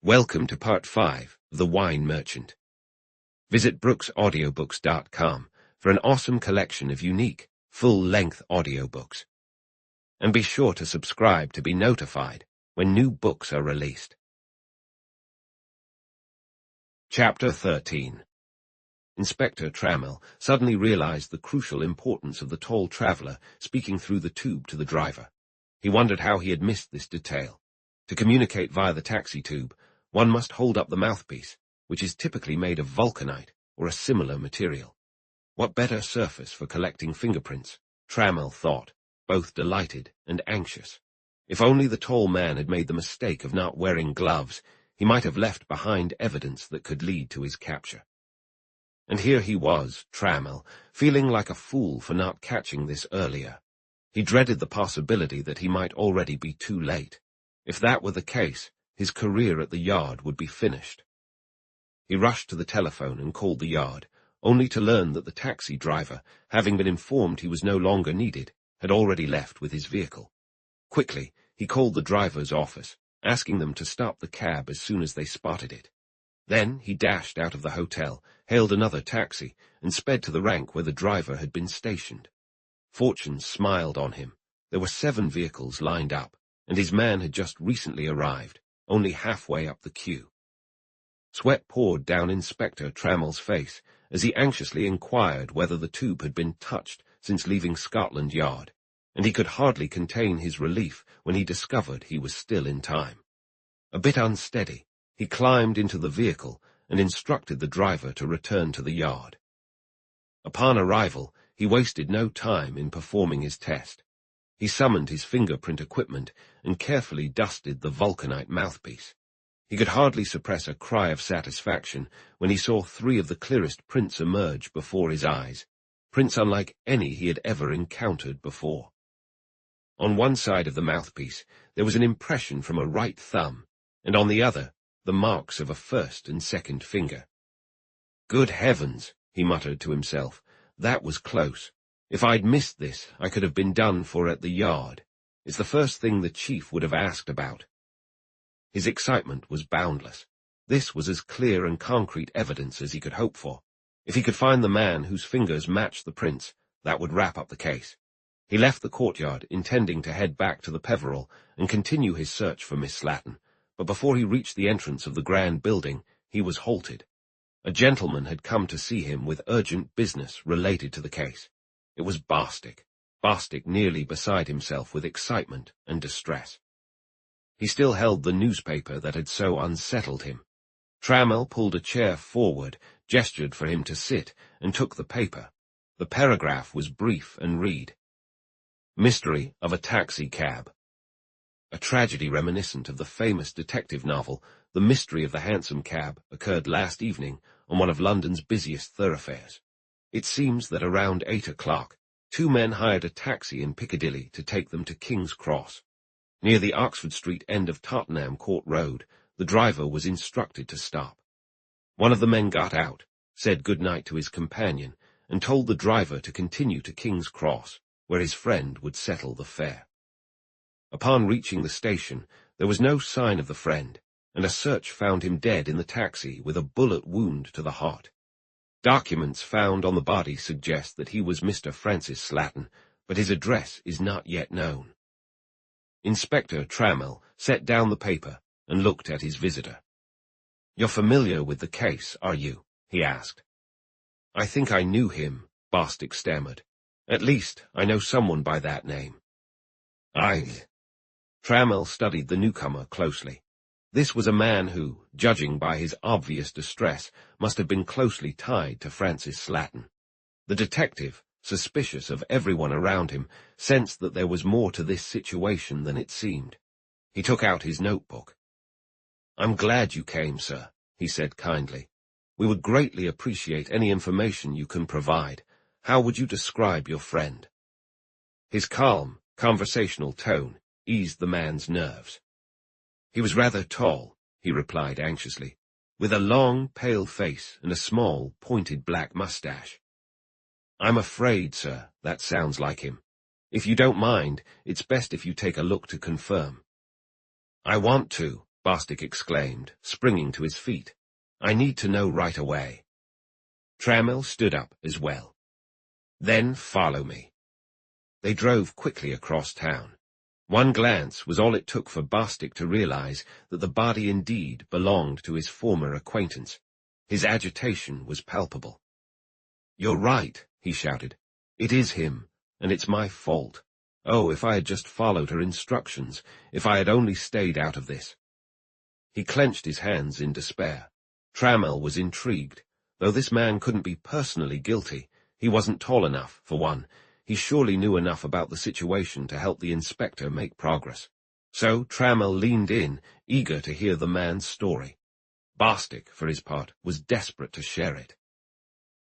Welcome to Part 5 of The Wine Merchant. Visit brooksaudiobooks.com for an awesome collection of unique, full-length audiobooks. And be sure to subscribe to be notified when new books are released. Chapter 13. Inspector Trammell suddenly realized the crucial importance of the tall traveler speaking through the tube to the driver. He wondered how he had missed this detail. To communicate via the taxi tube, one must hold up the mouthpiece, which is typically made of vulcanite or a similar material. What better surface for collecting fingerprints, Trammell thought, both delighted and anxious. If only the tall man had made the mistake of not wearing gloves, he might have left behind evidence that could lead to his capture. And here he was, Trammell, feeling like a fool for not catching this earlier. He dreaded the possibility that he might already be too late. If that were the case, his career at the yard would be finished. He rushed to the telephone and called the yard, only to learn that the taxi driver, having been informed he was no longer needed, had already left with his vehicle. Quickly, he called the driver's office, asking them to stop the cab as soon as they spotted it. Then he dashed out of the hotel, hailed another taxi, and sped to the rank where the driver had been stationed. Fortune smiled on him. There were 7 vehicles lined up, and his man had just recently arrived, only halfway up the queue. Sweat poured down Inspector Trammell's face as he anxiously inquired whether the tube had been touched since leaving Scotland Yard, and he could hardly contain his relief when he discovered he was still in time. A bit unsteady, he climbed into the vehicle and instructed the driver to return to the yard. Upon arrival, he wasted no time in performing his test. He summoned his fingerprint equipment and carefully dusted the vulcanite mouthpiece. He could hardly suppress a cry of satisfaction when he saw 3 of the clearest prints emerge before his eyes, prints unlike any he had ever encountered before. On one side of the mouthpiece, there was an impression from a right thumb, and on the other, the marks of a first and second finger. Good heavens, he muttered to himself, that was close. If I'd missed this, I could have been done for at the yard. It's the first thing the chief would have asked about. His excitement was boundless. This was as clear and concrete evidence as he could hope for. If he could find the man whose fingers matched the prints, that would wrap up the case. He left the courtyard, intending to head back to the Peveril and continue his search for Miss Slatin, but before he reached the entrance of the grand building, he was halted. A gentleman had come to see him with urgent business related to the case. It was Bostick nearly beside himself with excitement and distress. He still held the newspaper that had so unsettled him. Trammell pulled a chair forward, gestured for him to sit, and took the paper. The paragraph was brief and read: Mystery of a taxi cab. A tragedy reminiscent of the famous detective novel, The Mystery of the Hansom Cab, occurred last evening on one of London's busiest thoroughfares. It seems that around 8 o'clock, 2 men hired a taxi in Piccadilly to take them to King's Cross. Near the Oxford Street end of Tottenham Court Road, the driver was instructed to stop. One of the men got out, said good night to his companion, and told the driver to continue to King's Cross, where his friend would settle the fare. Upon reaching the station, there was no sign of the friend, and a search found him dead in the taxi with a bullet wound to the heart. Documents found on the body suggest that he was Mr. Francis Slatin, but his address is not yet known. Inspector Trammell set down the paper and looked at his visitor. "You're familiar with the case, are you?" he asked. "I think I knew him," Bostick stammered. "At least, I know someone by that name." Trammell studied the newcomer closely. This was a man who, judging by his obvious distress, must have been closely tied to Francis Slatin. The detective, suspicious of everyone around him, sensed that there was more to this situation than it seemed. He took out his notebook. "I'm glad you came, sir," he said kindly. "We would greatly appreciate any information you can provide. How would you describe your friend?" His calm, conversational tone eased the man's nerves. "He was rather tall," he replied anxiously, "with a long, pale face and a small, pointed black mustache." "I'm afraid, sir, that sounds like him. If you don't mind, it's best if you take a look to confirm." "I want to," Bostick exclaimed, springing to his feet. "I need to know right away." Trammell stood up as well. "Then follow me." They drove quickly across town. One glance was all it took for Bostick to realize that the body indeed belonged to his former acquaintance. His agitation was palpable. "You're right," he shouted. "It is him, and it's my fault. Oh, if I had just followed her instructions, if I had only stayed out of this." He clenched his hands in despair. Trammell was intrigued. Though this man couldn't be personally guilty, he wasn't tall enough, for one. He surely knew enough about the situation to help the inspector make progress. So Trammell leaned in, eager to hear the man's story. Bostick, for his part, was desperate to share it.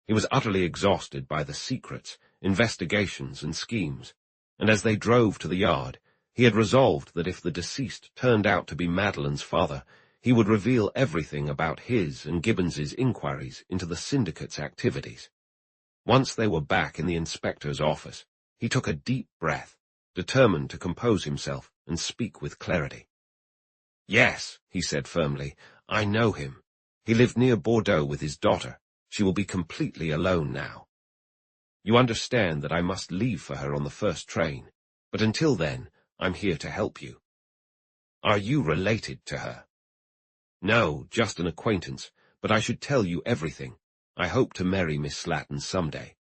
He was utterly exhausted by the secrets, investigations, and schemes, and as they drove to the yard, he had resolved that if the deceased turned out to be Madeleine's father, he would reveal everything about his and Gibbons's inquiries into the syndicate's activities. Once they were back in the inspector's office, he took a deep breath, determined to compose himself and speak with clarity. "Yes," he said firmly, "I know him. He lived near Bordeaux with his daughter. She will be completely alone now. You understand that I must leave for her on the first train, but until then, I'm here to help you." "Are you related to her?" "No, just an acquaintance, but I should tell you everything. I hope to marry Miss Slatten someday."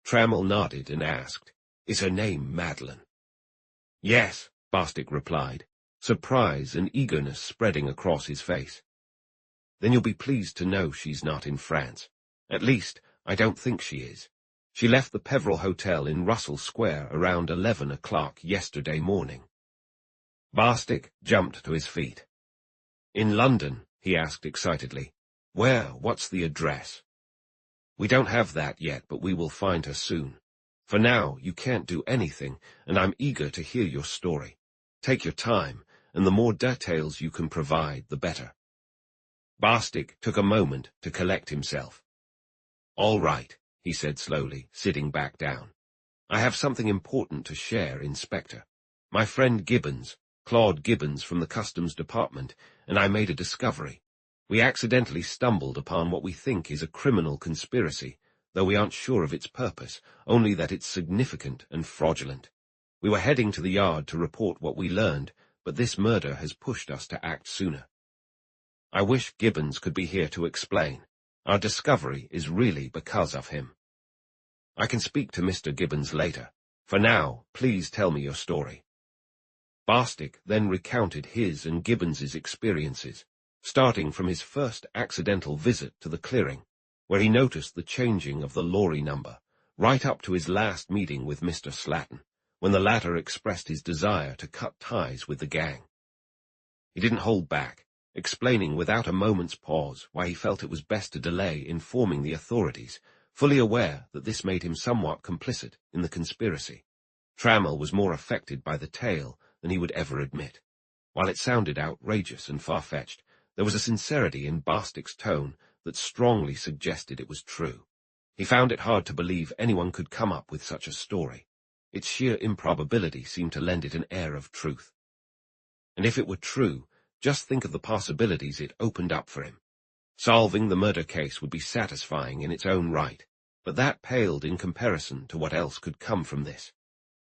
Trammell nodded and asked, "Is her name Madeleine?" "Yes," Bostick replied, surprise and eagerness spreading across his face. "Then you'll be pleased to know she's not in France. At least, I don't think she is. She left the Peveril Hotel in Russell Square around 11 o'clock yesterday morning." Bostick jumped to his feet. "In London?" he asked excitedly. "Where? What's the address?" "We don't have that yet, but we will find her soon. For now, you can't do anything, and I'm eager to hear your story. Take your time, and the more details you can provide, the better." Bostick took a moment to collect himself. "All right," he said slowly, sitting back down. "I have something important to share, Inspector. My friend Gibbons, Claud Gibbons from the Customs Department, and I made a discovery. We accidentally stumbled upon what we think is a criminal conspiracy, though we aren't sure of its purpose, only that it's significant and fraudulent. We were heading to the yard to report what we learned, but this murder has pushed us to act sooner. I wish Gibbons could be here to explain. Our discovery is really because of him. I can speak to Mr. Gibbons later. For now, please tell me your story." Bostick then recounted his and Gibbons's experiences, starting from his first accidental visit to the clearing, where he noticed the changing of the lorry number, right up to his last meeting with Mr. Slatten, when the latter expressed his desire to cut ties with the gang. He didn't hold back, explaining without a moment's pause why he felt it was best to delay informing the authorities, fully aware that this made him somewhat complicit in the conspiracy. Trammell was more affected by the tale than he would ever admit. While it sounded outrageous and far-fetched, there was a sincerity in Bostick's tone that strongly suggested it was true. He found it hard to believe anyone could come up with such a story. Its sheer improbability seemed to lend it an air of truth. And if it were true, just think of the possibilities it opened up for him. Solving the murder case would be satisfying in its own right, but that paled in comparison to what else could come from this.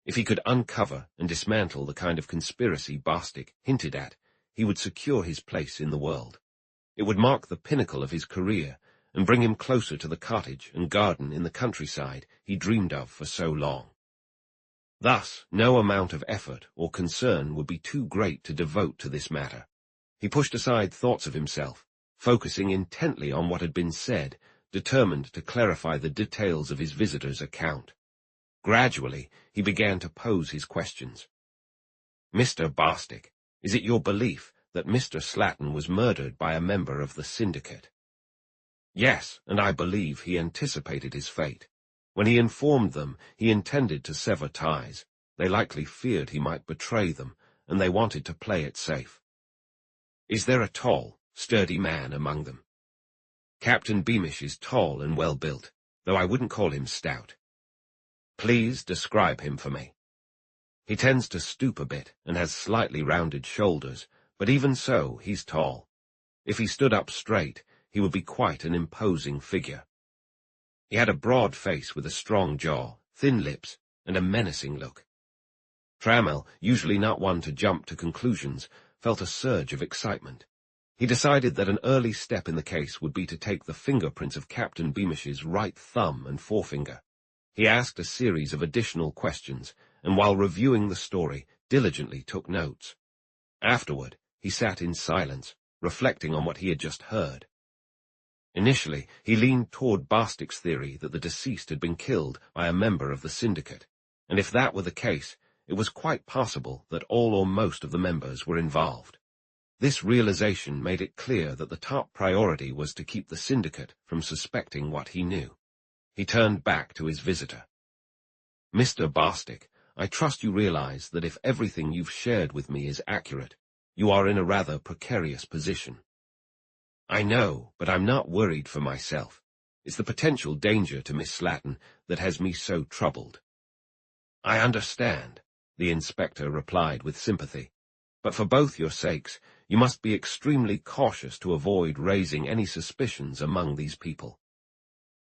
If he could uncover and dismantle the kind of conspiracy Bostick hinted at, he would secure his place in the world. It would mark the pinnacle of his career and bring him closer to the cottage and garden in the countryside he dreamed of for so long. Thus, no amount of effort or concern would be too great to devote to this matter. He pushed aside thoughts of himself, focusing intently on what had been said, determined to clarify the details of his visitor's account. Gradually, he began to pose his questions. "Mr. Bostick, is it your belief that Mr. Slatten was murdered by a member of the syndicate?" "Yes, and I believe he anticipated his fate. When he informed them, he intended to sever ties. They likely feared he might betray them, and they wanted to play it safe." "Is there a tall, sturdy man among them?" "Captain Beamish is tall and well-built, though I wouldn't call him stout." "Please describe him for me." "He tends to stoop a bit and has slightly rounded shoulders, But even so, he's tall. If he stood up straight, he would be quite an imposing figure. He had a broad face with a strong jaw, thin lips, and a menacing look. Trammell, usually not one to jump to conclusions, felt a surge of excitement. He decided that an early step in the case would be to take the fingerprints of Captain Beamish's right thumb and forefinger. He asked a series of additional questions, and while reviewing the story, diligently took notes. Afterward, he sat in silence, reflecting on what he had just heard. Initially, he leaned toward Bostick's theory that the deceased had been killed by a member of the syndicate, and if that were the case, it was quite possible that all or most of the members were involved. This realization made it clear that the top priority was to keep the syndicate from suspecting what he knew. He turned back to his visitor. "Mr. Bostick, I trust you realize that if everything you've shared with me is accurate, you are in a rather precarious position." "I know, but I'm not worried for myself. It's the potential danger to Miss Slatton that has me so troubled." "I understand," the inspector replied with sympathy. "But for both your sakes, you must be extremely cautious to avoid raising any suspicions among these people."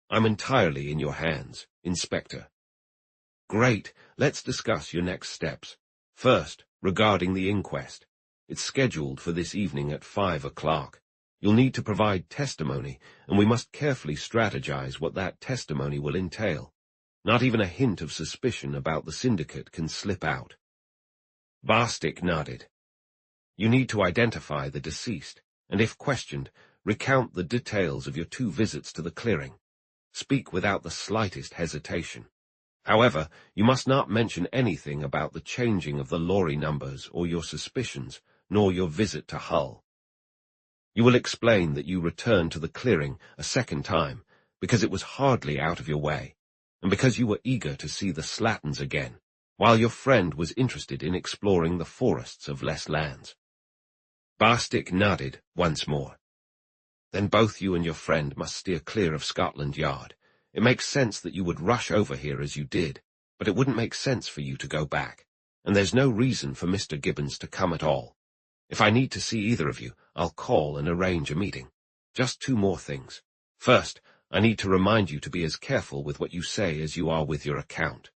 "I'm entirely in your hands, Inspector." "Great. Let's discuss your next steps. First, regarding the inquest. It's scheduled for this evening at 5 o'clock. You'll need to provide testimony, and we must carefully strategize what that testimony will entail. Not even a hint of suspicion about the syndicate can slip out." Bostick nodded. "You need to identify the deceased, and if questioned, recount the details of your 2 visits to the clearing. Speak without the slightest hesitation. However, you must not mention anything about the changing of the lorry numbers or your suspicions, nor your visit to Hull. You will explain that you returned to the clearing a second time, because it was hardly out of your way, and because you were eager to see the Slattons again, while your friend was interested in exploring the forests of Les Lands." Bostick nodded once more. "Then both you and your friend must steer clear of Scotland Yard. It makes sense that you would rush over here as you did, but it wouldn't make sense for you to go back, and there's no reason for Mr. Gibbons to come at all. If I need to see either of you, I'll call and arrange a meeting. Just 2 more things. First, I need to remind you to be as careful with what you say as you are with your account.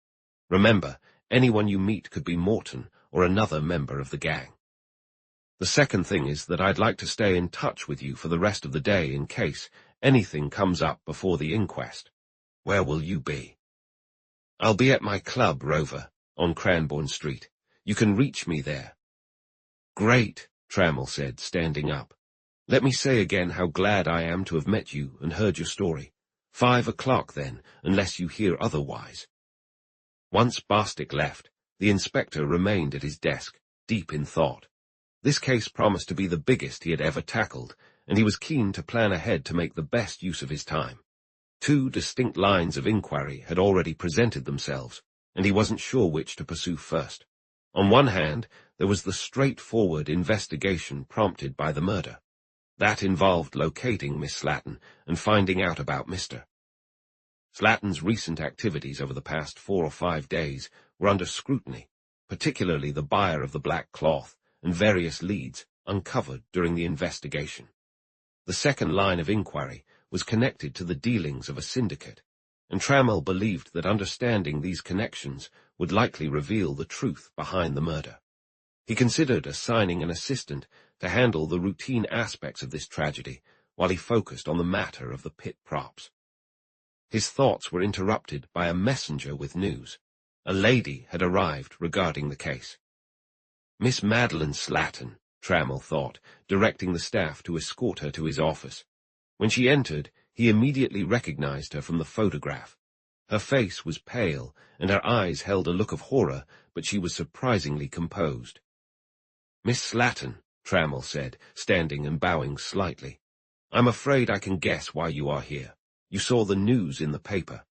Remember, anyone you meet could be Morton or another member of the gang. The second thing is that I'd like to stay in touch with you for the rest of the day in case anything comes up before the inquest. Where will you be?" "I'll be at my club, Rover, on Cranbourne Street. You can reach me there." "Great," Trammell said, standing up. "Let me say again how glad I am to have met you and heard your story. 5 o'clock, then, unless you hear otherwise." Once Bostick left, the inspector remained at his desk, deep in thought. This case promised to be the biggest he had ever tackled, and he was keen to plan ahead to make the best use of his time. 2 distinct lines of inquiry had already presented themselves, and he wasn't sure which to pursue first. On one hand, there was the straightforward investigation prompted by the murder. That involved locating Miss Slatton and finding out about Mr. Slatton's recent activities over the past 4 or 5 days were under scrutiny, particularly the buyer of the black cloth and various leads uncovered during the investigation. The second line of inquiry was connected to the dealings of a syndicate, and Trammell believed that understanding these connections would likely reveal the truth behind the murder. He considered assigning an assistant to handle the routine aspects of this tragedy while he focused on the matter of the pit props. His thoughts were interrupted by a messenger with news. A lady had arrived regarding the case. Miss Madeleine Slatton, Trammell thought, directing the staff to escort her to his office. When she entered, he immediately recognized her from the photograph. Her face was pale, and her eyes held a look of horror, but she was surprisingly composed. "Miss Slatton," Trammell said, standing and bowing slightly, "I'm afraid I can guess why you are here. You saw the news in the paper."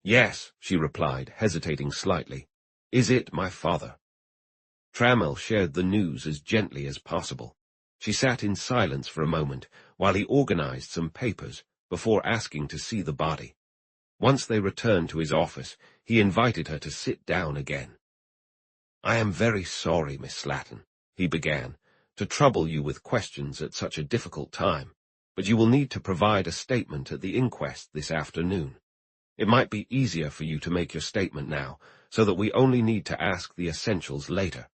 "Yes," she replied, hesitating slightly. "Is it my father?" Trammell shared the news as gently as possible. She sat in silence for a moment while he organized some papers before asking to see the body. Once they returned to his office, he invited her to sit down again. "I am very sorry, Miss Slatton," he began, to trouble you with questions at such a difficult time, but you will need to provide a statement at the inquest this afternoon. It might be easier for you to make your statement now, so that we only need to ask the essentials later."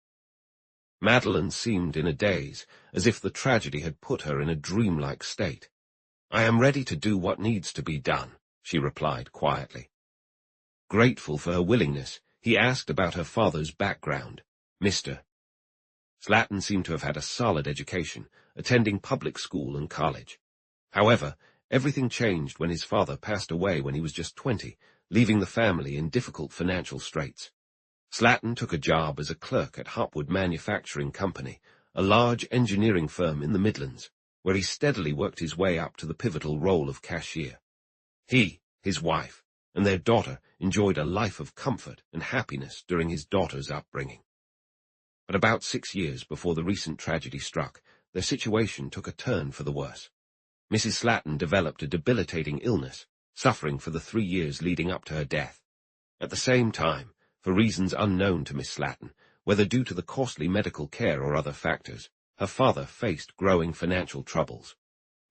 Madeleine seemed in a daze, as if the tragedy had put her in a dreamlike state. "I am ready to do what needs to be done," she replied quietly. Grateful for her willingness, he asked about her father's background. Mr. Slatton seemed to have had a solid education, attending public school and college. However, everything changed when his father passed away when he was just 20, leaving the family in difficult financial straits. Slatton took a job as a clerk at Hopwood Manufacturing Company, a large engineering firm in the Midlands, where he steadily worked his way up to the pivotal role of cashier. He, his wife, and their daughter enjoyed a life of comfort and happiness during his daughter's upbringing. But about 6 years before the recent tragedy struck, their situation took a turn for the worse. Mrs. Slatton developed a debilitating illness, suffering for the 3 years leading up to her death. At the same time, for reasons unknown to Miss Slatton, whether due to the costly medical care or other factors, her father faced growing financial troubles.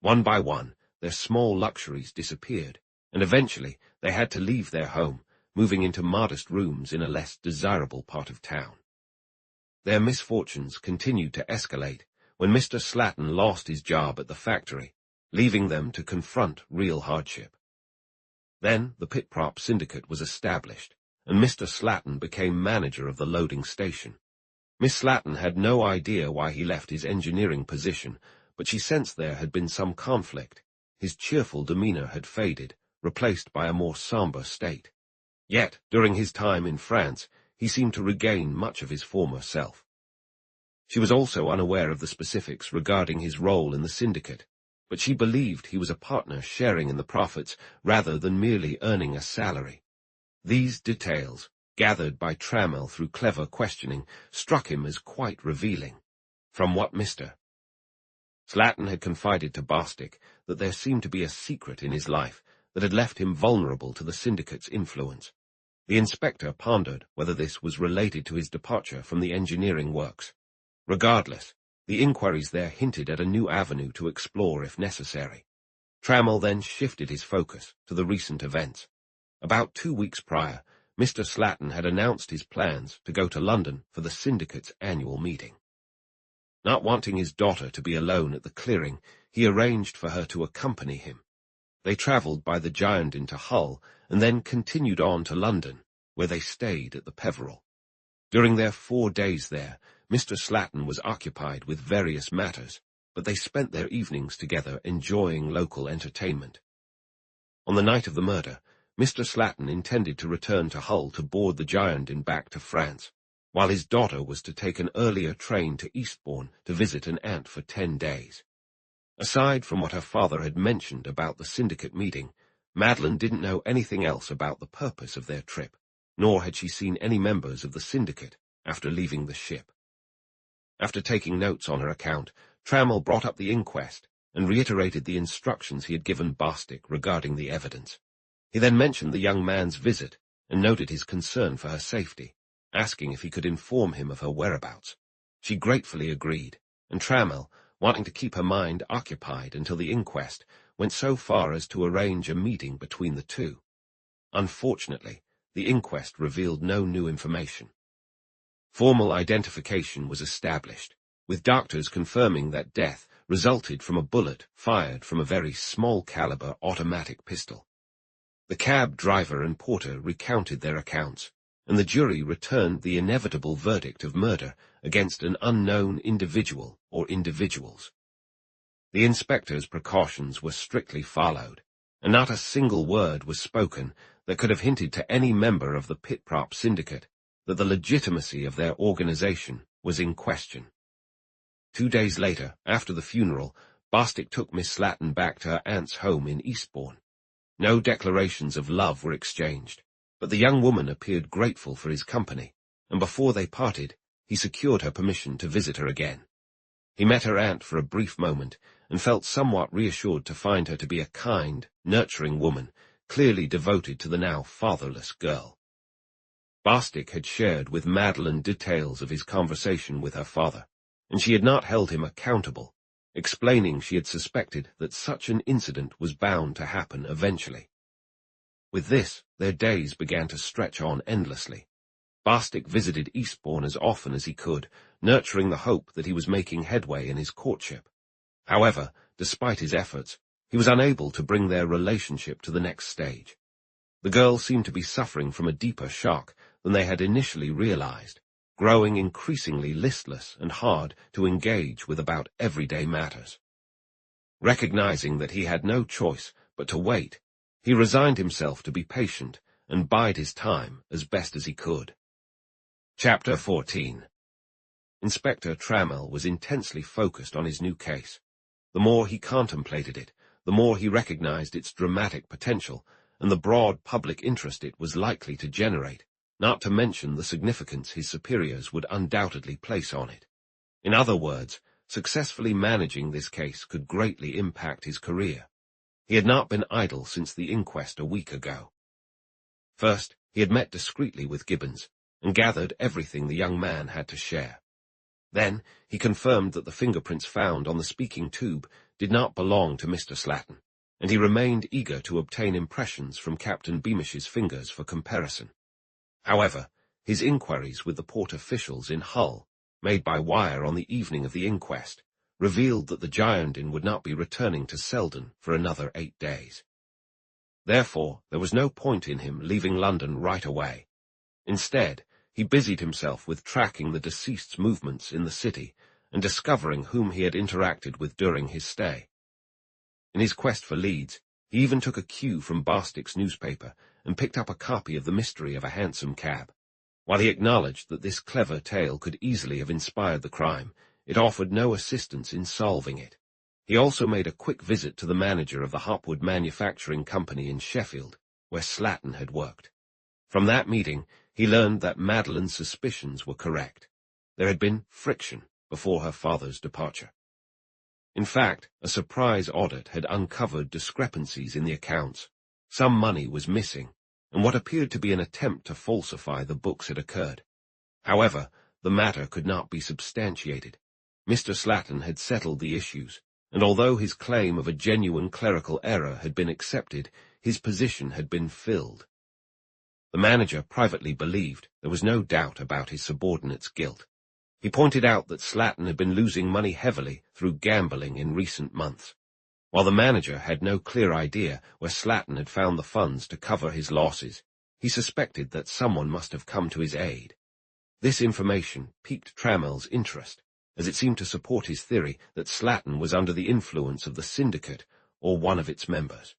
One by one, their small luxuries disappeared, and eventually they had to leave their home, moving into modest rooms in a less desirable part of town. Their misfortunes continued to escalate when Mr. Slatton lost his job at the factory, leaving them to confront real hardship. Then the Pit-Prop Syndicate was established, and Mr. Slatton became manager of the loading station. Miss Slatton had no idea why he left his engineering position, but she sensed there had been some conflict. His cheerful demeanor had faded, replaced by a more somber state. Yet, during his time in France, he seemed to regain much of his former self. She was also unaware of the specifics regarding his role in the syndicate, but she believed he was a partner sharing in the profits rather than merely earning a salary. These details, gathered by Trammell through clever questioning, struck him as quite revealing. From what Mr. Slatton had confided to Bostick that there seemed to be a secret in his life that had left him vulnerable to the syndicate's influence. The inspector pondered whether this was related to his departure from the engineering works. Regardless, the inquiries there hinted at a new avenue to explore if necessary. Trammell then shifted his focus to the recent events. About 2 weeks prior, Mr. Slatton had announced his plans to go to London for the syndicate's annual meeting. Not wanting his daughter to be alone at the clearing, he arranged for her to accompany him. They travelled by the Girondin to Hull and then continued on to London, where they stayed at the Peveril. During their 4 days there, Mr. Slatton was occupied with various matters, but they spent their evenings together enjoying local entertainment. On the night of the murder, Mr. Slatton intended to return to Hull to board the Girondin back to France, while his daughter was to take an earlier train to Eastbourne to visit an aunt for 10 days. Aside from what her father had mentioned about the syndicate meeting, Madeleine didn't know anything else about the purpose of their trip, nor had she seen any members of the syndicate after leaving the ship. After taking notes on her account, Trammell brought up the inquest and reiterated the instructions he had given Bostick regarding the evidence. He then mentioned the young man's visit and noted his concern for her safety, asking if he could inform him of her whereabouts. She gratefully agreed, and Trammell, wanting to keep her mind occupied until the inquest, went so far as to arrange a meeting between the two. Unfortunately, the inquest revealed no new information. Formal identification was established, with doctors confirming that death resulted from a bullet fired from a very small-caliber automatic pistol. The cab driver and porter recounted their accounts, and the jury returned the inevitable verdict of murder against an unknown individual or individuals. The inspector's precautions were strictly followed, and not a single word was spoken that could have hinted to any member of the Pit-Prop Syndicate that the legitimacy of their organization was in question. 2 days later, after the funeral, Bostick took Miss Slatton back to her aunt's home in Eastbourne. No declarations of love were exchanged, but the young woman appeared grateful for his company, and before they parted, he secured her permission to visit her again. He met her aunt for a brief moment and felt somewhat reassured to find her to be a kind, nurturing woman, clearly devoted to the now fatherless girl. Bostick had shared with Madeleine details of his conversation with her father, and she had not held him accountable, explaining she had suspected that such an incident was bound to happen eventually. With this, their days began to stretch on endlessly. Bostick visited Eastbourne as often as he could, nurturing the hope that he was making headway in his courtship. However, despite his efforts, he was unable to bring their relationship to the next stage. The girl seemed to be suffering from a deeper shock than they had initially realized, growing increasingly listless and hard to engage with about everyday matters. Recognizing that he had no choice but to wait, he resigned himself to be patient and bide his time as best as he could. Chapter 14. Inspector Trammell was intensely focused on his new case. The more he contemplated it, the more he recognized its dramatic potential and the broad public interest it was likely to generate, not to mention the significance his superiors would undoubtedly place on it. In other words, successfully managing this case could greatly impact his career. He had not been idle since the inquest a week ago. First, he had met discreetly with Gibbons and gathered everything the young man had to share. Then, he confirmed that the fingerprints found on the speaking tube did not belong to Mr. Slatton, and he remained eager to obtain impressions from Captain Beamish's fingers for comparison. However, his inquiries with the port officials in Hull, made by wire on the evening of the inquest, revealed that the Girondin would not be returning to Selden for another 8 days. Therefore, there was no point in him leaving London right away. Instead, he busied himself with tracking the deceased's movements in the city and discovering whom he had interacted with during his stay. In his quest for leads, he even took a cue from Bostick's newspaper and picked up a copy of The Mystery of a Hansom Cab. While he acknowledged that this clever tale could easily have inspired the crime, it offered no assistance in solving it. He also made a quick visit to the manager of the Hopwood Manufacturing Company in Sheffield, where Slatton had worked. From that meeting, he learned that Madeleine's suspicions were correct. There had been friction before her father's departure. In fact, a surprise audit had uncovered discrepancies in the accounts. Some money was missing, and what appeared to be an attempt to falsify the books had occurred. However, the matter could not be substantiated. Mr. Slatton had settled the issues, and although his claim of a genuine clerical error had been accepted, his position had been filled. The manager privately believed there was no doubt about his subordinate's guilt. He pointed out that Slatton had been losing money heavily through gambling in recent months. While the manager had no clear idea where Slatton had found the funds to cover his losses, he suspected that someone must have come to his aid. This information piqued Trammell's interest, as it seemed to support his theory that Slatton was under the influence of the syndicate or one of its members.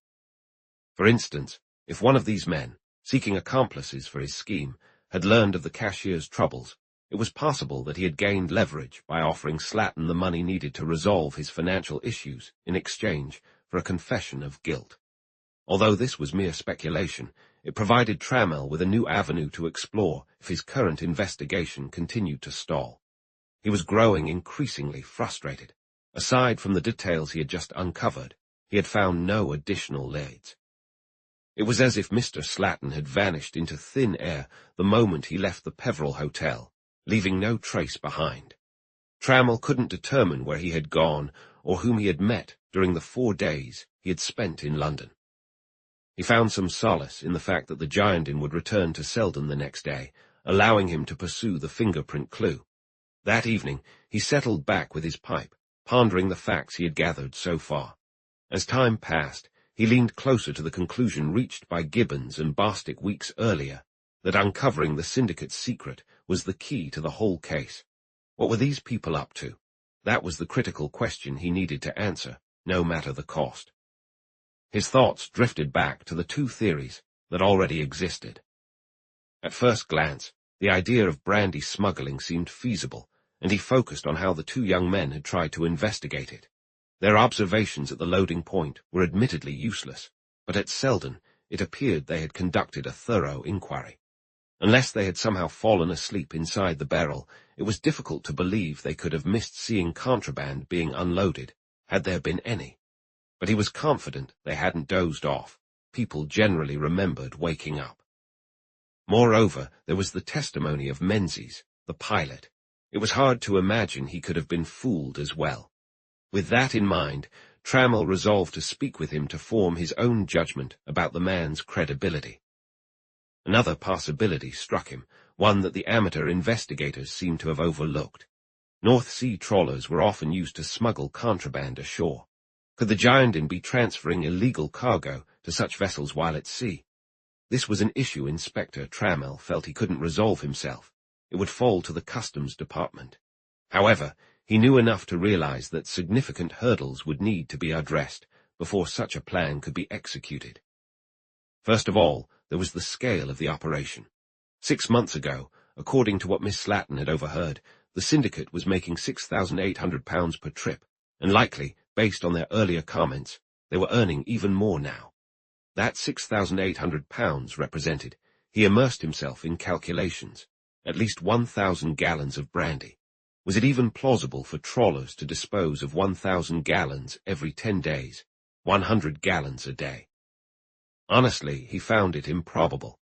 For instance, if one of these men, seeking accomplices for his scheme, had learned of the cashier's troubles, it was possible that he had gained leverage by offering Slatton the money needed to resolve his financial issues in exchange for a confession of guilt. Although this was mere speculation, it provided Trammell with a new avenue to explore if his current investigation continued to stall. He was growing increasingly frustrated. Aside from the details he had just uncovered, he had found no additional leads. It was as if Mr. Slatton had vanished into thin air the moment he left the Peveril Hotel, leaving no trace behind. Trammell couldn't determine where he had gone or whom he had met during the 4 days he had spent in London. He found some solace in the fact that the Girondin would return to Selden the next day, allowing him to pursue the fingerprint clue. That evening, he settled back with his pipe, pondering the facts he had gathered so far. As time passed, he leaned closer to the conclusion reached by Gibbons and Bostick weeks earlier, that uncovering the syndicate's secret was the key to the whole case. What were these people up to? That was the critical question he needed to answer, no matter the cost. His thoughts drifted back to the 2 theories that already existed. At first glance, the idea of brandy smuggling seemed feasible, and he focused on how the 2 young men had tried to investigate it. Their observations at the loading point were admittedly useless, but at Selden it appeared they had conducted a thorough inquiry. Unless they had somehow fallen asleep inside the barrel, it was difficult to believe they could have missed seeing contraband being unloaded, had there been any. But he was confident they hadn't dozed off. People generally remembered waking up. Moreover, there was the testimony of Menzies, the pilot. It was hard to imagine he could have been fooled as well. With that in mind, Trammell resolved to speak with him to form his own judgment about the man's credibility. Another possibility struck him, one that the amateur investigators seemed to have overlooked. North Sea trawlers were often used to smuggle contraband ashore. Could the Girondin be transferring illegal cargo to such vessels while at sea? This was an issue Inspector Trammell felt he couldn't resolve himself. It would fall to the Customs Department. However, he knew enough to realize that significant hurdles would need to be addressed before such a plan could be executed. First of all, there was the scale of the operation. 6 months ago, according to what Miss Slatin had overheard, the syndicate was making £6,800 per trip, and likely, based on their earlier comments, they were earning even more now. That £6,800 represented, he immersed himself in calculations, at least 1,000 gallons of brandy. Was it even plausible for trawlers to dispose of 1,000 gallons every 10 days, 100 gallons a day? Honestly, he found it improbable.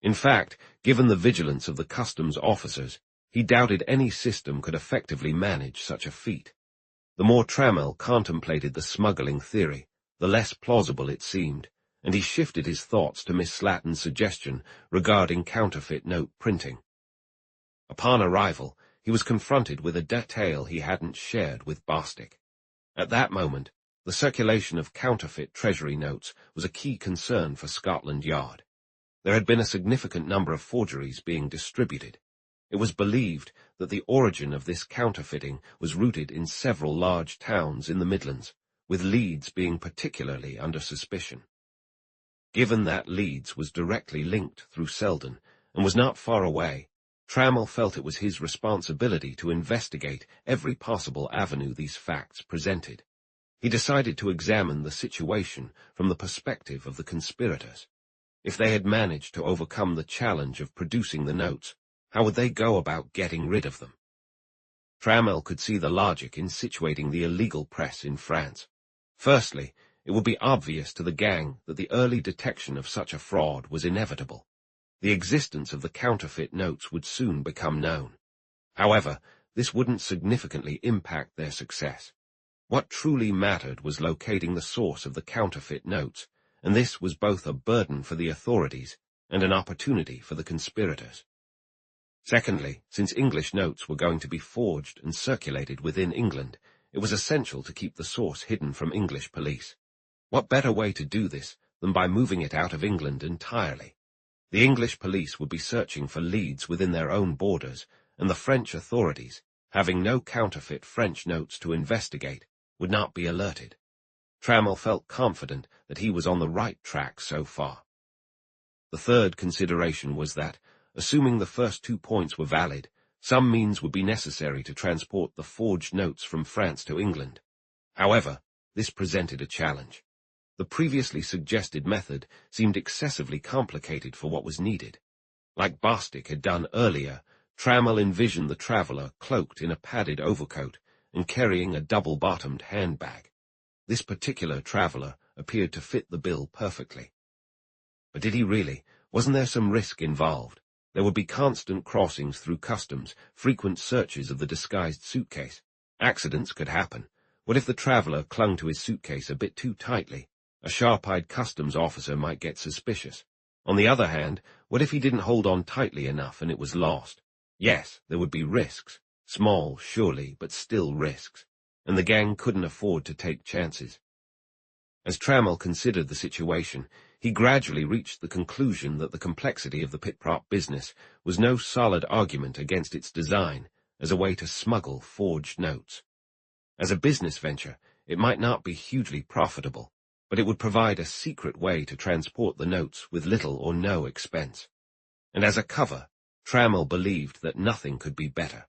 In fact, given the vigilance of the customs officers, he doubted any system could effectively manage such a feat. The more Trammell contemplated the smuggling theory, the less plausible it seemed, and he shifted his thoughts to Miss Slatin's suggestion regarding counterfeit note printing. Upon arrival, he was confronted with a detail he hadn't shared with Bostick. At that moment, the circulation of counterfeit treasury notes was a key concern for Scotland Yard. There had been a significant number of forgeries being distributed. It was believed that the origin of this counterfeiting was rooted in several large towns in the Midlands, with Leeds being particularly under suspicion. Given that Leeds was directly linked through Selden and was not far away, Trammell felt it was his responsibility to investigate every possible avenue these facts presented. He decided to examine the situation from the perspective of the conspirators. If they had managed to overcome the challenge of producing the notes, how would they go about getting rid of them? Trammell could see the logic in situating the illegal press in France. Firstly, it would be obvious to the gang that the early detection of such a fraud was inevitable. The existence of the counterfeit notes would soon become known. However, this wouldn't significantly impact their success. What truly mattered was locating the source of the counterfeit notes, and this was both a burden for the authorities and an opportunity for the conspirators. Secondly, since English notes were going to be forged and circulated within England, it was essential to keep the source hidden from English police. What better way to do this than by moving it out of England entirely? The English police would be searching for leads within their own borders, and the French authorities, having no counterfeit French notes to investigate, would not be alerted. Trammell felt confident that he was on the right track so far. The third consideration was that, assuming the first 2 points were valid, some means would be necessary to transport the forged notes from France to England. However, this presented a challenge. The previously suggested method seemed excessively complicated for what was needed. Like Bostick had done earlier, Trammell envisioned the traveller cloaked in a padded overcoat and carrying a double-bottomed handbag. This particular traveller appeared to fit the bill perfectly. But did he really? Wasn't there some risk involved? There would be constant crossings through customs, frequent searches of the disguised suitcase. Accidents could happen. What if the traveller clung to his suitcase a bit too tightly? A sharp-eyed customs officer might get suspicious. On the other hand, what if he didn't hold on tightly enough and it was lost? Yes, there would be risks. Small, surely, but still risks. And the gang couldn't afford to take chances. As Trammell considered the situation, he gradually reached the conclusion that the complexity of the Pit-Prop business was no solid argument against its design as a way to smuggle forged notes. As a business venture, it might not be hugely profitable, but it would provide a secret way to transport the notes with little or no expense. And as a cover, Trammell believed that nothing could be better.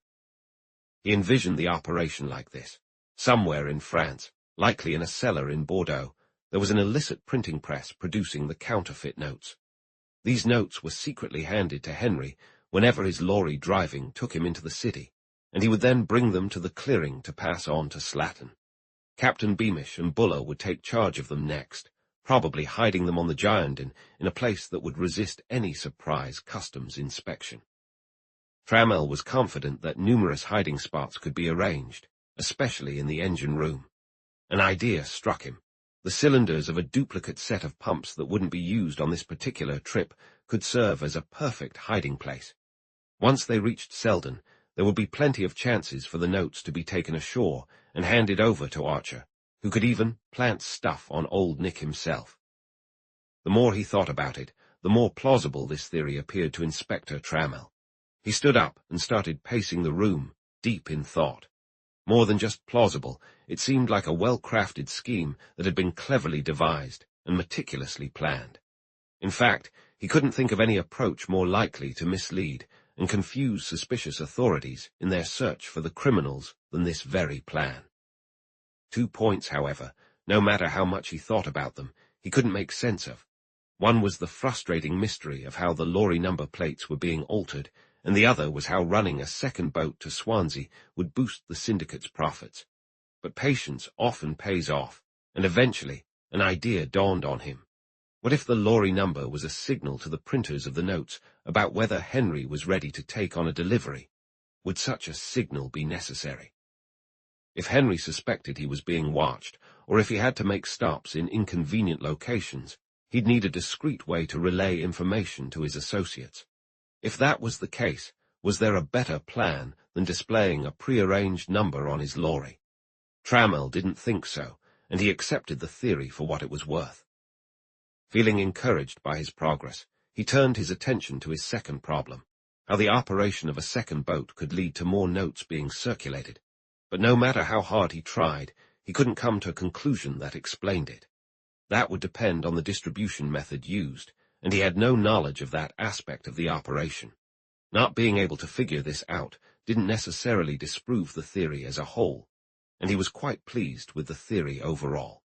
He envisioned the operation like this. Somewhere in France, likely in a cellar in Bordeaux, there was an illicit printing press producing the counterfeit notes. These notes were secretly handed to Henry whenever his lorry driving took him into the city, and he would then bring them to the clearing to pass on to Slatin. Captain Beamish and Buller would take charge of them next, probably hiding them on the Girondin in a place that would resist any surprise customs inspection. Trammell was confident that numerous hiding spots could be arranged, especially in the engine room. An idea struck him. The cylinders of a duplicate set of pumps that wouldn't be used on this particular trip could serve as a perfect hiding place. Once they reached Selden, there would be plenty of chances for the notes to be taken ashore and handed over to Archer, who could even plant stuff on Old Nick himself. The more he thought about it, the more plausible this theory appeared to Inspector Trammell. He stood up and started pacing the room, deep in thought. More than just plausible, it seemed like a well-crafted scheme that had been cleverly devised and meticulously planned. In fact, he couldn't think of any approach more likely to mislead and confuse suspicious authorities in their search for the criminals than this very plan. 2 points, however, no matter how much he thought about them, he couldn't make sense of. One was the frustrating mystery of how the lorry number plates were being altered, and the other was how running a second boat to Swansea would boost the syndicate's profits. But patience often pays off, and eventually an idea dawned on him. What if the lorry number was a signal to the printers of the notes about whether Henry was ready to take on a delivery? Would such a signal be necessary? If Henry suspected he was being watched, or if he had to make stops in inconvenient locations, he'd need a discreet way to relay information to his associates. If that was the case, was there a better plan than displaying a prearranged number on his lorry? Trammell didn't think so, and he accepted the theory for what it was worth. Feeling encouraged by his progress, he turned his attention to his second problem, how the operation of a second boat could lead to more notes being circulated. But no matter how hard he tried, he couldn't come to a conclusion that explained it. That would depend on the distribution method used, and he had no knowledge of that aspect of the operation. Not being able to figure this out didn't necessarily disprove the theory as a whole, and he was quite pleased with the theory overall.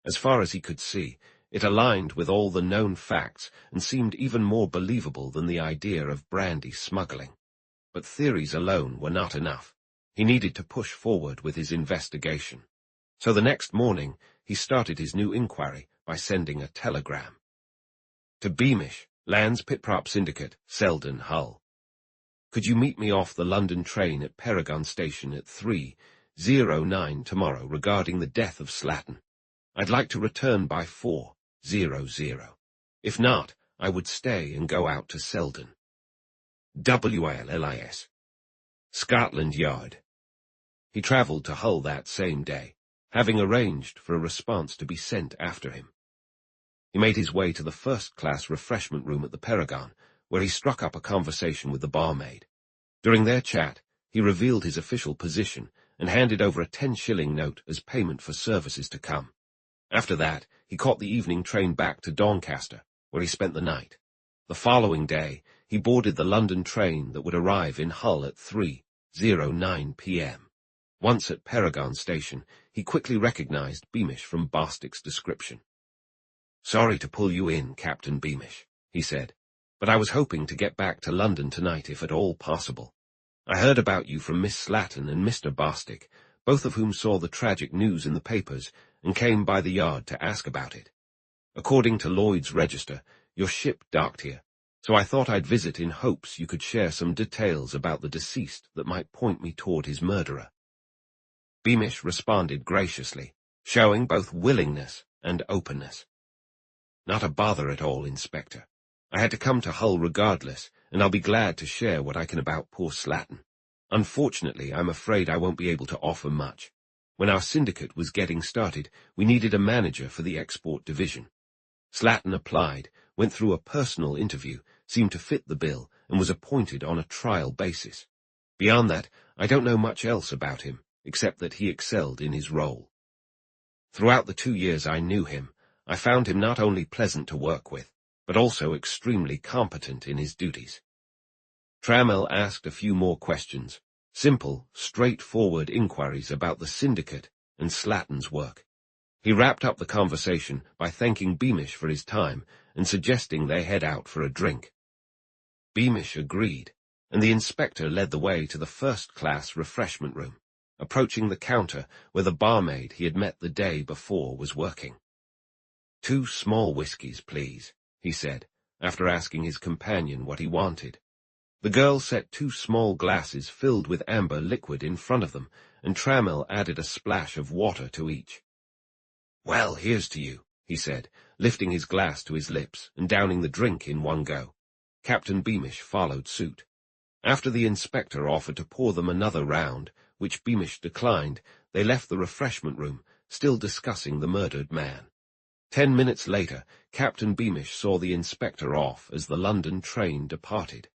As far as he could see, it aligned with all the known facts and seemed even more believable than the idea of brandy smuggling. But theories alone were not enough. He needed to push forward with his investigation. So the next morning, he started his new inquiry by sending a telegram. To Beamish, Lands Pit-Prop Syndicate, Selden, Hull. Could you meet me off the London train at Paragon Station at 3:09 tomorrow regarding the death of Slatton? I'd like to return by 4:00. If not, I would stay and go out to Selden. WILLIS. Scotland Yard. He travelled to Hull that same day, having arranged for a response to be sent after him. He made his way to the first-class refreshment room at the Paragon, where he struck up a conversation with the barmaid. During their chat, he revealed his official position and handed over a 10-shilling note as payment for services to come. After that, he caught the evening train back to Doncaster, where he spent the night. The following day, he boarded the London train that would arrive in Hull at 3:09 p.m. Once at Paragon Station, he quickly recognized Beamish from Bostick's description. "Sorry to pull you in, Captain Beamish," he said, "but I was hoping to get back to London tonight if at all possible. I heard about you from Miss Slatton and Mr. Bostick, both of whom saw the tragic news in the papers and came by the yard to ask about it. According to Lloyd's Register, your ship docked here, so I thought I'd visit in hopes you could share some details about the deceased that might point me toward his murderer." Beamish responded graciously, showing both willingness and openness. "Not a bother at all, Inspector. I had to come to Hull regardless, and I'll be glad to share what I can about poor Slatton. Unfortunately, I'm afraid I won't be able to offer much. When our syndicate was getting started, we needed a manager for the export division. Slatton applied, went through a personal interview, seemed to fit the bill, and was appointed on a trial basis. Beyond that, I don't know much else about him, except that he excelled in his role. Throughout the 2 years I knew him, I found him not only pleasant to work with, but also extremely competent in his duties." Trammell asked a few more questions, simple, straightforward inquiries about the syndicate and Slatton's work. He wrapped up the conversation by thanking Beamish for his time and suggesting they head out for a drink. Beamish agreed, and the inspector led the way to the first-class refreshment room, approaching the counter where the barmaid he had met the day before was working. "2 small whiskies, please," he said, after asking his companion what he wanted. The girl set 2 small glasses filled with amber liquid in front of them, and Trammell added a splash of water to each. "Well, here's to you," he said, lifting his glass to his lips and downing the drink in one go. Captain Beamish followed suit. After the inspector offered to pour them another round, which Beamish declined, they left the refreshment room, still discussing the murdered man. 10 minutes later, Captain Beamish saw the inspector off as the London train departed.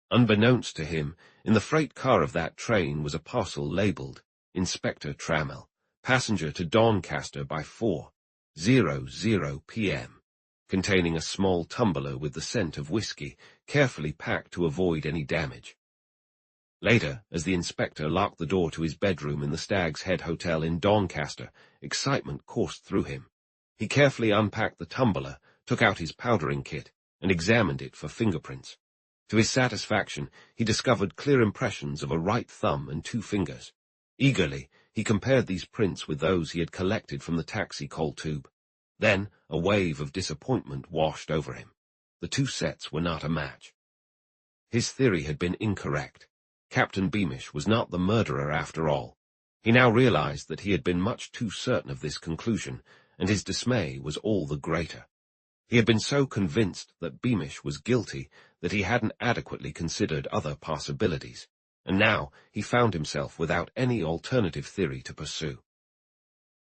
Unbeknownst to him, in the freight car of that train was a parcel labelled Inspector Trammell, passenger to Doncaster by 4:00 p.m., containing a small tumbler with the scent of whiskey, carefully packed to avoid any damage. Later, as the inspector locked the door to his bedroom in the Stag's Head Hotel in Doncaster, excitement coursed through him. He carefully unpacked the tumbler, took out his powdering kit, and examined it for fingerprints. To his satisfaction, he discovered clear impressions of a right thumb and 2 fingers. Eagerly, he compared these prints with those he had collected from the taxi coal tube. Then, a wave of disappointment washed over him. The 2 sets were not a match. His theory had been incorrect. Captain Beamish was not the murderer after all. He now realized that he had been much too certain of this conclusion, and his dismay was all the greater. He had been so convinced that Beamish was guilty that he hadn't adequately considered other possibilities, and now he found himself without any alternative theory to pursue.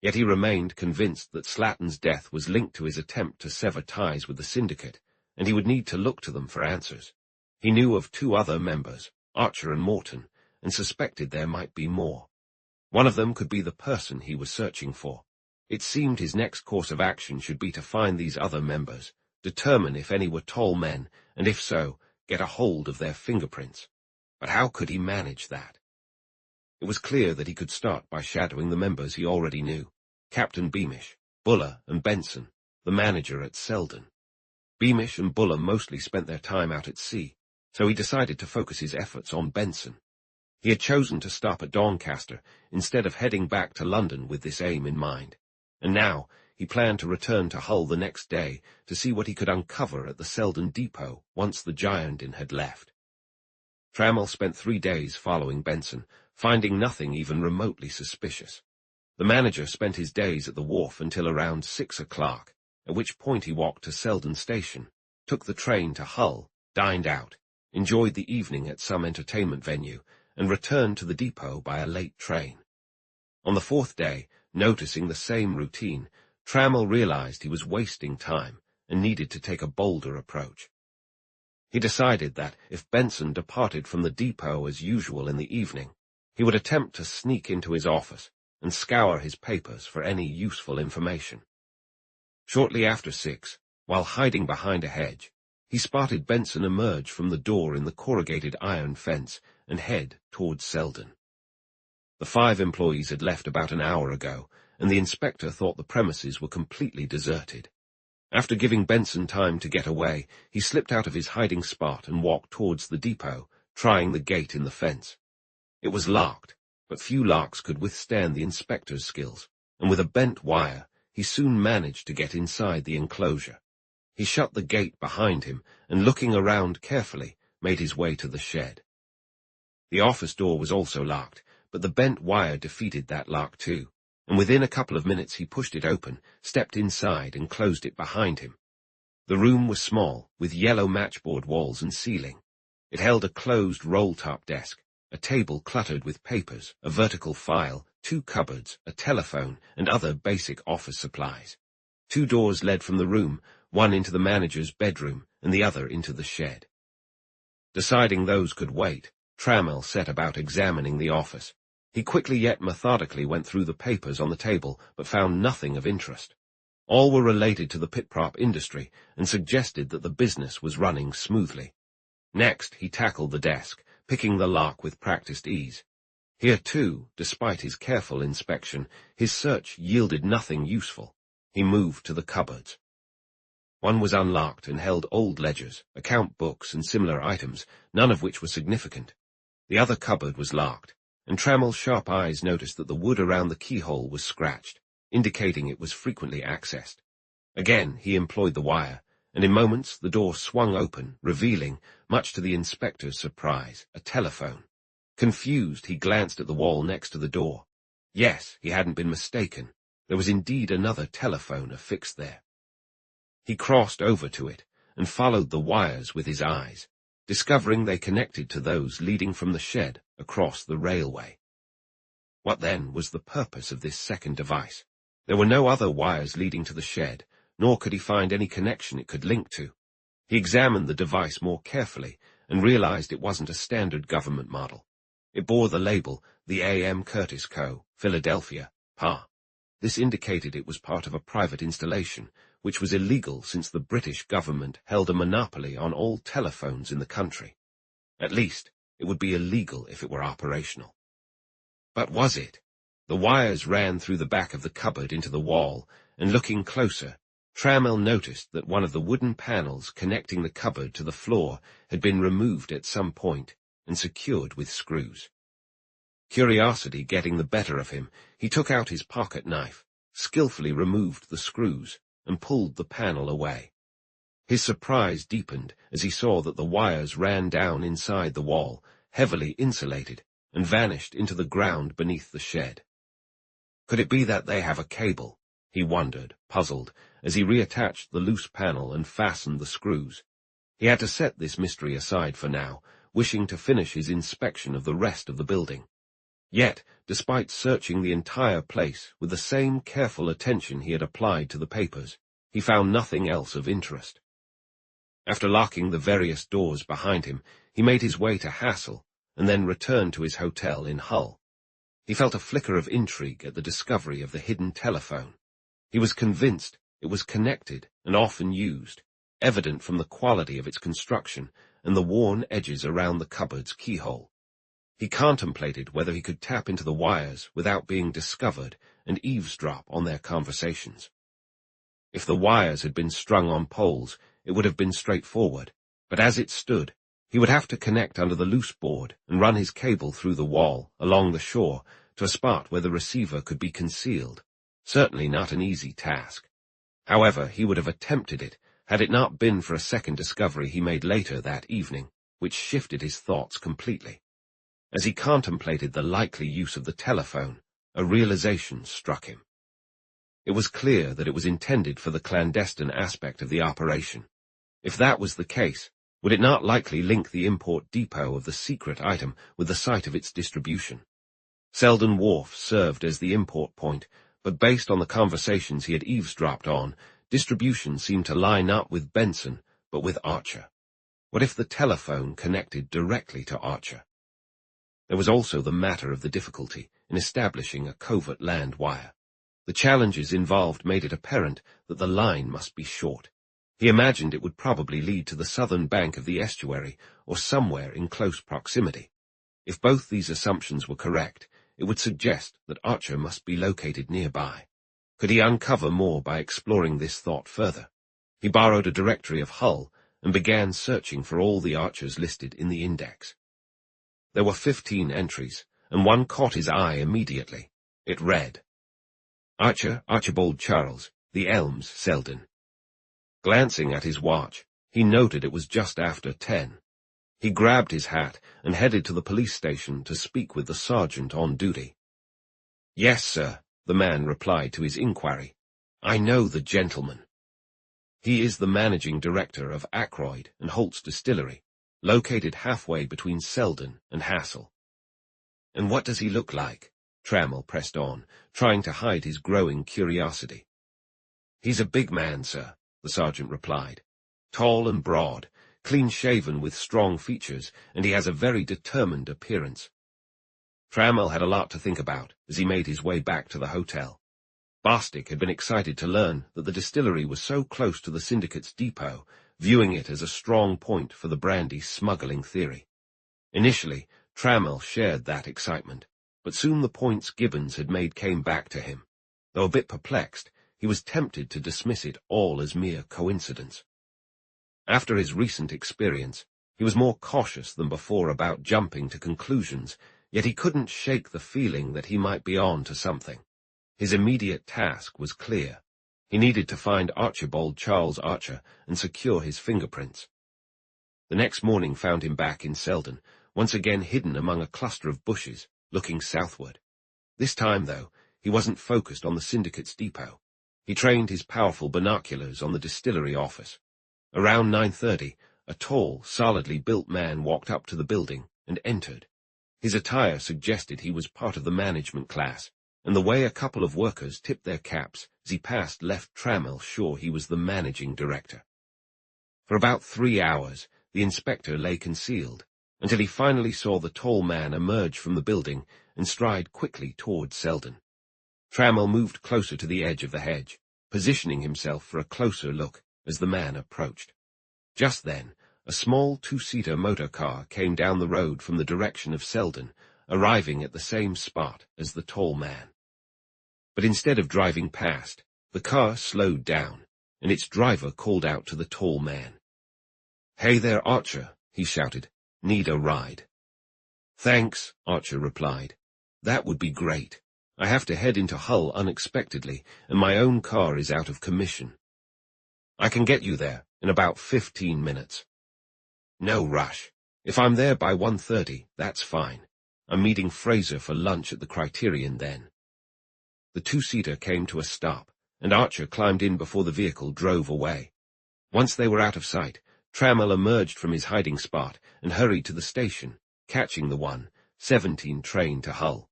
Yet he remained convinced that Slatton's death was linked to his attempt to sever ties with the syndicate, and he would need to look to them for answers. He knew of 2 other members, Archer and Morton, and suspected there might be more. One of them could be the person he was searching for. It seemed his next course of action should be to find these other members, determine if any were tall men, and if so, get a hold of their fingerprints. But how could he manage that? It was clear that he could start by shadowing the members he already knew: Captain Beamish, Buller, and Benson, the manager at Selden. Beamish and Buller mostly spent their time out at sea, so he decided to focus his efforts on Benson. He had chosen to stop at Doncaster instead of heading back to London with this aim in mind, and now he planned to return to Hull the next day to see what he could uncover at the Selden depot once the Girondin had left. Trammell spent 3 days following Benson, finding nothing even remotely suspicious. The manager spent his days at the wharf until around 6 o'clock, at which point he walked to Selden station, took the train to Hull, dined out, enjoyed the evening at some entertainment venue, and returned to the depot by a late train. On the 4th day, noticing the same routine, Trammell realized he was wasting time and needed to take a bolder approach. He decided that if Benson departed from the depot as usual in the evening, he would attempt to sneak into his office and scour his papers for any useful information. Shortly after 6, while hiding behind a hedge, he spotted Benson emerge from the door in the corrugated iron fence and head towards Selden. The 5 employees had left about an hour ago, and the inspector thought the premises were completely deserted. After giving Benson time to get away, he slipped out of his hiding spot and walked towards the depot, trying the gate in the fence. It was locked, but few locks could withstand the inspector's skills, and with a bent wire, he soon managed to get inside the enclosure. He shut the gate behind him, and looking around carefully, made his way to the shed. The office door was also locked, but the bent wire defeated that lock too, and within a couple of minutes he pushed it open, stepped inside, and closed it behind him. The room was small, with yellow matchboard walls and ceiling. It held a closed roll-top desk, a table cluttered with papers, a vertical file, 2 cupboards, a telephone, and other basic office supplies. 2 doors led from the room, one into the manager's bedroom and the other into the shed. Deciding those could wait, Trammell set about examining the office. He quickly yet methodically went through the papers on the table, but found nothing of interest. All were related to the pit-prop industry and suggested that the business was running smoothly. Next, he tackled the desk, picking the lock with practiced ease. Here, too, despite his careful inspection, his search yielded nothing useful. He moved to the cupboards. One was unlocked and held old ledgers, account books, and similar items, none of which were significant. The other cupboard was locked, and Trammell's sharp eyes noticed that the wood around the keyhole was scratched, indicating it was frequently accessed. Again he employed the wire, and in moments the door swung open, revealing, much to the inspector's surprise, a telephone. Confused, he glanced at the wall next to the door. Yes, he hadn't been mistaken. There was indeed another telephone affixed there. He crossed over to it and followed the wires with his eyes, discovering they connected to those leading from the shed across the railway. What then was the purpose of this second device? There were no other wires leading to the shed, nor could he find any connection it could link to. He examined the device more carefully and realized it wasn't a standard government model. It bore the label, the A.M. Curtis Co., Philadelphia, PA. This indicated it was part of a private installation, which was illegal since the British government held a monopoly on all telephones in the country. At least, it would be illegal if it were operational. But was it? The wires ran through the back of the cupboard into the wall, and looking closer, Trammell noticed that one of the wooden panels connecting the cupboard to the floor had been removed at some point and secured with screws. Curiosity getting the better of him, he took out his pocket knife, skillfully removed the screws, and pulled the panel away. His surprise deepened as he saw that the wires ran down inside the wall, heavily insulated, and vanished into the ground beneath the shed. Could it be that they have a cable? He wondered, puzzled, as he reattached the loose panel and fastened the screws. He had to set this mystery aside for now, wishing to finish his inspection of the rest of the building. Yet, despite searching the entire place with the same careful attention he had applied to the papers, he found nothing else of interest. After locking the various doors behind him, he made his way to Hassel, and then returned to his hotel in Hull. He felt a flicker of intrigue at the discovery of the hidden telephone. He was convinced it was connected and often used, evident from the quality of its construction and the worn edges around the cupboard's keyhole. He contemplated whether he could tap into the wires without being discovered and eavesdrop on their conversations. If the wires had been strung on poles, it would have been straightforward, but as it stood, he would have to connect under the loose board and run his cable through the wall, along the shore, to a spot where the receiver could be concealed. Certainly not an easy task. However, he would have attempted it, had it not been for a second discovery he made later that evening, which shifted his thoughts completely. As he contemplated the likely use of the telephone, a realization struck him. It was clear that it was intended for the clandestine aspect of the operation. If that was the case, would it not likely link the import depot of the secret item with the site of its distribution? Selden Wharf served as the import point, but based on the conversations he had eavesdropped on, distribution seemed to line up with Benson, but with Archer. What if the telephone connected directly to Archer? There was also the matter of the difficulty in establishing a covert land wire. The challenges involved made it apparent that the line must be short. He imagined it would probably lead to the southern bank of the estuary or somewhere in close proximity. If both these assumptions were correct, it would suggest that Archer must be located nearby. Could he uncover more by exploring this thought further? He borrowed a directory of Hull and began searching for all the Archers listed in the index. There were 15 entries, and one caught his eye immediately. It read, Archer, Archibald Charles, The Elms, Selden. Glancing at his watch, he noted it was just after 10. He grabbed his hat and headed to the police station to speak with the sergeant on duty. Yes, sir, the man replied to his inquiry. I know the gentleman. He is the managing director of Ackroyd and Holt's Distillery, located halfway between Selden and Hassel. And what does he look like? Trammell pressed on, trying to hide his growing curiosity. He's a big man, sir, the sergeant replied. Tall and broad, clean-shaven with strong features, and he has a very determined appearance. Trammell had a lot to think about as he made his way back to the hotel. Bostick had been excited to learn that the distillery was so close to the syndicate's depot, viewing it as a strong point for the brandy smuggling theory. Initially, Trammell shared that excitement, but soon the points Gibbons had made came back to him. Though a bit perplexed, he was tempted to dismiss it all as mere coincidence. After his recent experience, he was more cautious than before about jumping to conclusions, yet he couldn't shake the feeling that he might be on to something. His immediate task was clear. He needed to find Archibald Charles Archer and secure his fingerprints. The next morning found him back in Selden, once again hidden among a cluster of bushes, looking southward. This time, though, he wasn't focused on the syndicate's depot. He trained his powerful binoculars on the distillery office. Around 9:30, a tall, solidly built man walked up to the building and entered. His attire suggested he was part of the management class, and the way a couple of workers tipped their caps as he passed left Trammell sure he was the managing director. For about 3 hours, the inspector lay concealed, until he finally saw the tall man emerge from the building and stride quickly towards Selden. Trammell moved closer to the edge of the hedge, positioning himself for a closer look as the man approached. Just then, a small two-seater motor car came down the road from the direction of Selden, arriving at the same spot as the tall man. But instead of driving past, the car slowed down, and its driver called out to the tall man. "Hey there, Archer," he shouted. "Need a ride?" "Thanks," Archer replied. "That would be great. I have to head into Hull unexpectedly, and my own car is out of commission." "I can get you there in about 15 minutes. "No rush. If I'm there by 1:30, that's fine. I'm meeting Fraser for lunch at the Criterion then." The two-seater came to a stop, and Archer climbed in before the vehicle drove away. Once they were out of sight, Trammell emerged from his hiding spot and hurried to the station, catching the 1:17 train to Hull.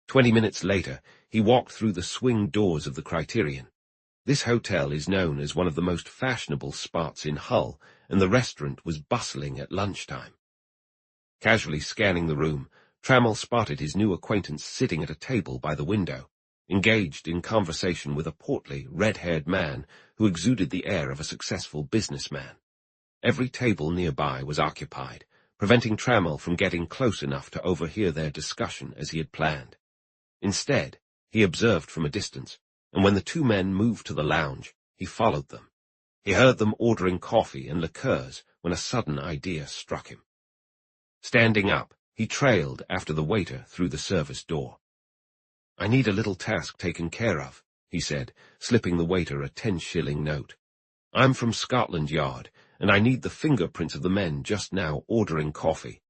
20 minutes later, he walked through the swing doors of the Criterion. This hotel is known as one of the most fashionable spots in Hull, and the restaurant was bustling at lunchtime. Casually scanning the room, Trammell spotted his new acquaintance sitting at a table by the window, engaged in conversation with a portly, red-haired man who exuded the air of a successful businessman. Every table nearby was occupied, preventing Trammell from getting close enough to overhear their discussion as he had planned. Instead, he observed from a distance, and when the two men moved to the lounge, he followed them. He heard them ordering coffee and liqueurs when a sudden idea struck him. Standing up, he trailed after the waiter through the service door. "I need a little task taken care of," he said, slipping the waiter a 10-shilling note. "I'm from Scotland Yard, and I need the fingerprints of the men just now ordering coffee.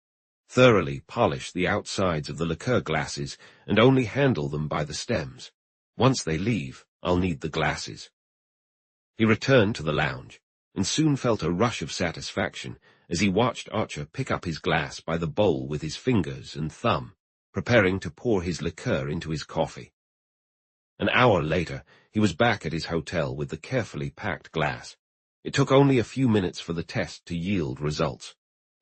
Thoroughly polish the outsides of the liqueur glasses and only handle them by the stems. Once they leave, I'll need the glasses." He returned to the lounge, and soon felt a rush of satisfaction as he watched Archer pick up his glass by the bowl with his fingers and thumb, preparing to pour his liqueur into his coffee. An hour later, he was back at his hotel with the carefully packed glass. It took only a few minutes for the test to yield results.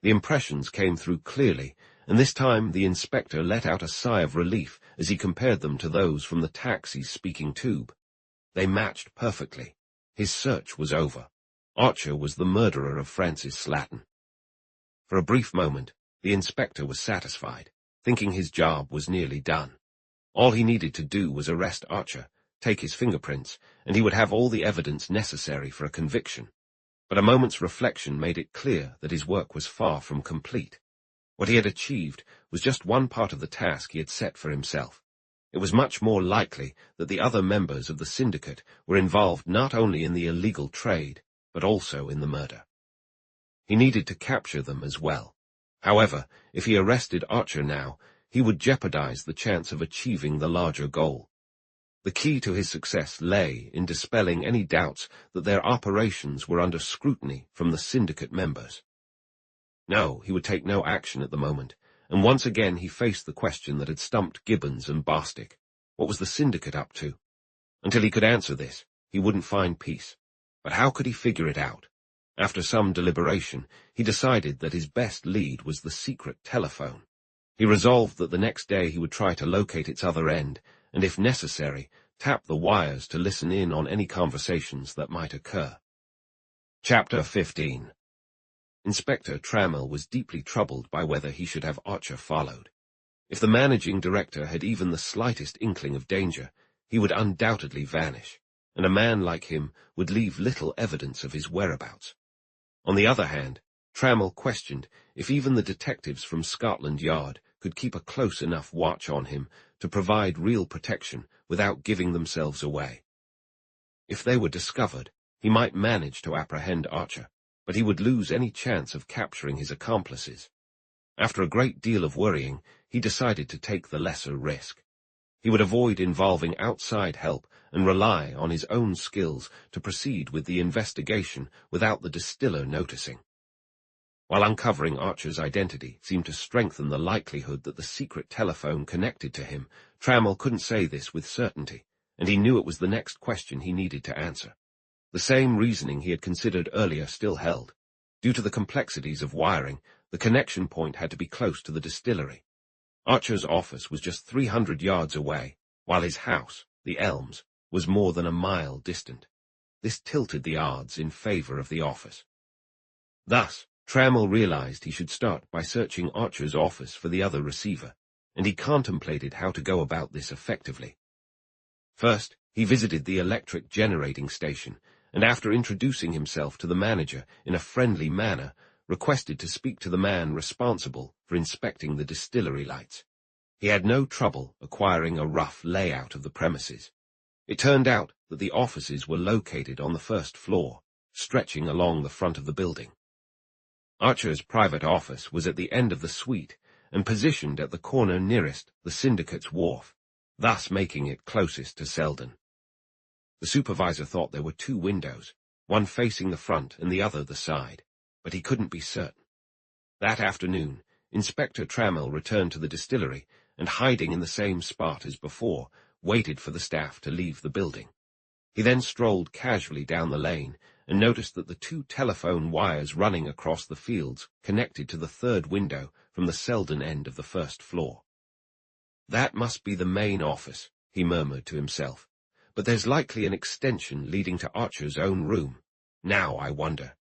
The impressions came through clearly, and this time the inspector let out a sigh of relief as he compared them to those from the taxi's speaking tube. They matched perfectly. His search was over. Archer was the murderer of Francis Slatton. For a brief moment, the inspector was satisfied, thinking his job was nearly done. All he needed to do was arrest Archer, take his fingerprints, and he would have all the evidence necessary for a conviction. But a moment's reflection made it clear that his work was far from complete. What he had achieved was just one part of the task he had set for himself. It was much more likely that the other members of the syndicate were involved not only in the illegal trade, but also in the murder. He needed to capture them as well. However, if he arrested Archer now, he would jeopardize the chance of achieving the larger goal. The key to his success lay in dispelling any doubts that their operations were under scrutiny from the syndicate members. No, he would take no action at the moment, and once again he faced the question that had stumped Gibbons and Bostick. What was the syndicate up to? Until he could answer this, he wouldn't find peace. But how could he figure it out? After some deliberation, he decided that his best lead was the secret telephone. He resolved that the next day he would try to locate its other end, and if necessary, tap the wires to listen in on any conversations that might occur. Chapter 15. Inspector Trammell was deeply troubled by whether he should have Archer followed. If the managing director had even the slightest inkling of danger, he would undoubtedly vanish, and a man like him would leave little evidence of his whereabouts. On the other hand, Trammell questioned if even the detectives from Scotland Yard could keep a close enough watch on him to provide real protection without giving themselves away. If they were discovered, he might manage to apprehend Archer, but he would lose any chance of capturing his accomplices. After a great deal of worrying, he decided to take the lesser risk. He would avoid involving outside help and rely on his own skills to proceed with the investigation without the distiller noticing. While uncovering Archer's identity seemed to strengthen the likelihood that the secret telephone connected to him, Trammell couldn't say this with certainty, and he knew it was the next question he needed to answer. The same reasoning he had considered earlier still held. Due to the complexities of wiring, the connection point had to be close to the distillery. Archer's office was just 300 yards away, while his house, the Elms, was more than a mile distant. This tilted the odds in favor of the office. Thus, Trammell realized he should start by searching Archer's office for the other receiver, and he contemplated how to go about this effectively. First, he visited the electric generating station, and after introducing himself to the manager in a friendly manner, requested to speak to the man responsible for inspecting the distillery lights. He had no trouble acquiring a rough layout of the premises. It turned out that the offices were located on the first floor, stretching along the front of the building. Archer's private office was at the end of the suite and positioned at the corner nearest the syndicate's wharf, thus making it closest to Selden. The supervisor thought there were 2 windows, one facing the front and the other the side, but he couldn't be certain. That afternoon, Inspector Trammell returned to the distillery and, hiding in the same spot as before, waited for the staff to leave the building. He then strolled casually down the lane and noticed that the 2 telephone wires running across the fields connected to the 3rd window from the Selden end of the first floor. "That must be the main office," he murmured to himself, "but there's likely an extension leading to Archer's own room. Now I wonder."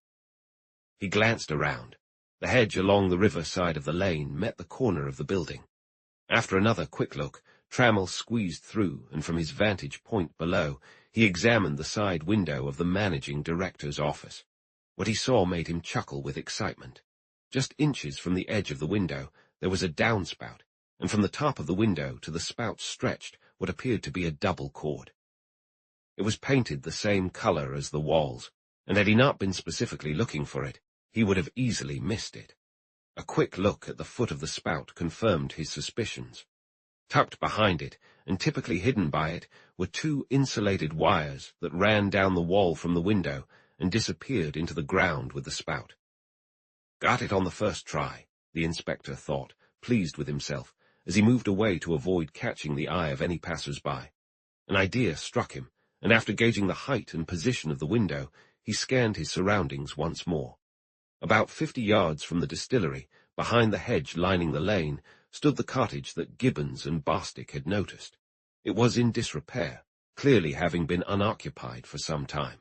He glanced around. The hedge along the river side of the lane met the corner of the building. After another quick look, Trammell squeezed through, and from his vantage point below, he examined the side window of the managing director's office. What he saw made him chuckle with excitement. Just inches from the edge of the window, there was a downspout, and from the top of the window to the spout stretched what appeared to be a double cord. It was painted the same color as the walls, and had he not been specifically looking for it, he would have easily missed it. A quick look at the foot of the spout confirmed his suspicions. Tucked behind it, and typically hidden by it, were 2 insulated wires that ran down the wall from the window and disappeared into the ground with the spout. Got it on the first try, the inspector thought, pleased with himself, as he moved away to avoid catching the eye of any passers-by. An idea struck him, and after gauging the height and position of the window, he scanned his surroundings once more. About 50 yards from the distillery, behind the hedge lining the lane, stood the cottage that Gibbons and Bostick had noticed. It was in disrepair, clearly having been unoccupied for some time.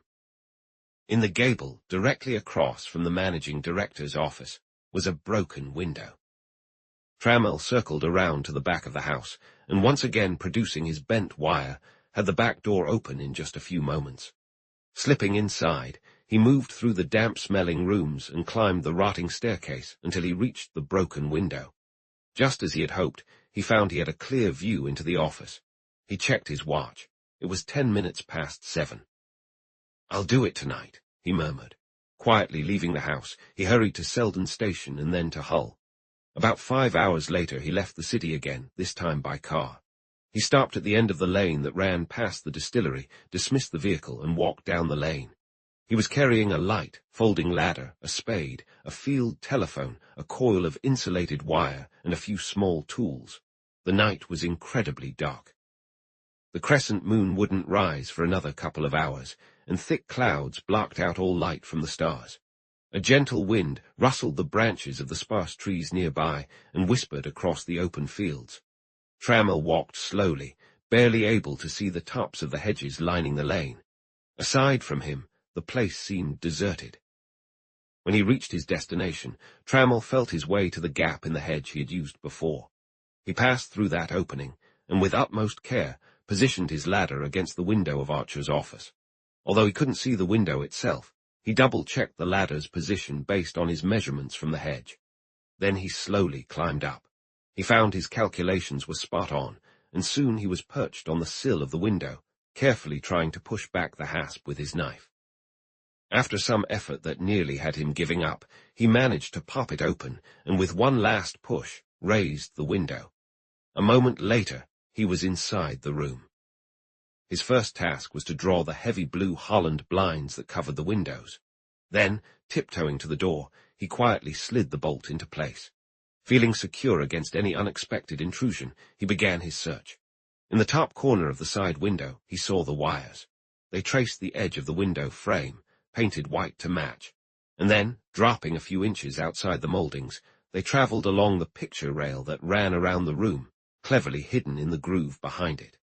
In the gable, directly across from the managing director's office, was a broken window. Trammell circled around to the back of the house, and once again producing his bent wire, had the back door open in just a few moments. Slipping inside, he moved through the damp-smelling rooms and climbed the rotting staircase until he reached the broken window. Just as he had hoped, he found he had a clear view into the office. He checked his watch. It was 10 minutes past 7. "I'll do it tonight," he murmured. Quietly leaving the house, he hurried to Selden Station and then to Hull. About 5 hours later he left the city again, this time by car. He stopped at the end of the lane that ran past the distillery, dismissed the vehicle, and walked down the lane. He was carrying a light, folding ladder, a spade, a field telephone, a coil of insulated wire, and a few small tools. The night was incredibly dark. The crescent moon wouldn't rise for another couple of hours, and thick clouds blocked out all light from the stars. A gentle wind rustled the branches of the sparse trees nearby and whispered across the open fields. Trammell walked slowly, barely able to see the tops of the hedges lining the lane. Aside from him, the place seemed deserted. When he reached his destination, Trammell felt his way to the gap in the hedge he had used before. He passed through that opening, and with utmost care, positioned his ladder against the window of Archer's office. Although he couldn't see the window itself, he double-checked the ladder's position based on his measurements from the hedge. Then he slowly climbed up. He found his calculations were spot on, and soon he was perched on the sill of the window, carefully trying to push back the hasp with his knife. After some effort that nearly had him giving up, he managed to pop it open and with one last push raised the window. A moment later, he was inside the room. His first task was to draw the heavy blue Holland blinds that covered the windows. Then, tiptoeing to the door, he quietly slid the bolt into place. Feeling secure against any unexpected intrusion, he began his search. In the top corner of the side window, he saw the wires. They traced the edge of the window frame, painted white to match, and then, dropping a few inches outside the moldings, they traveled along the picture rail that ran around the room, cleverly hidden in the groove behind it.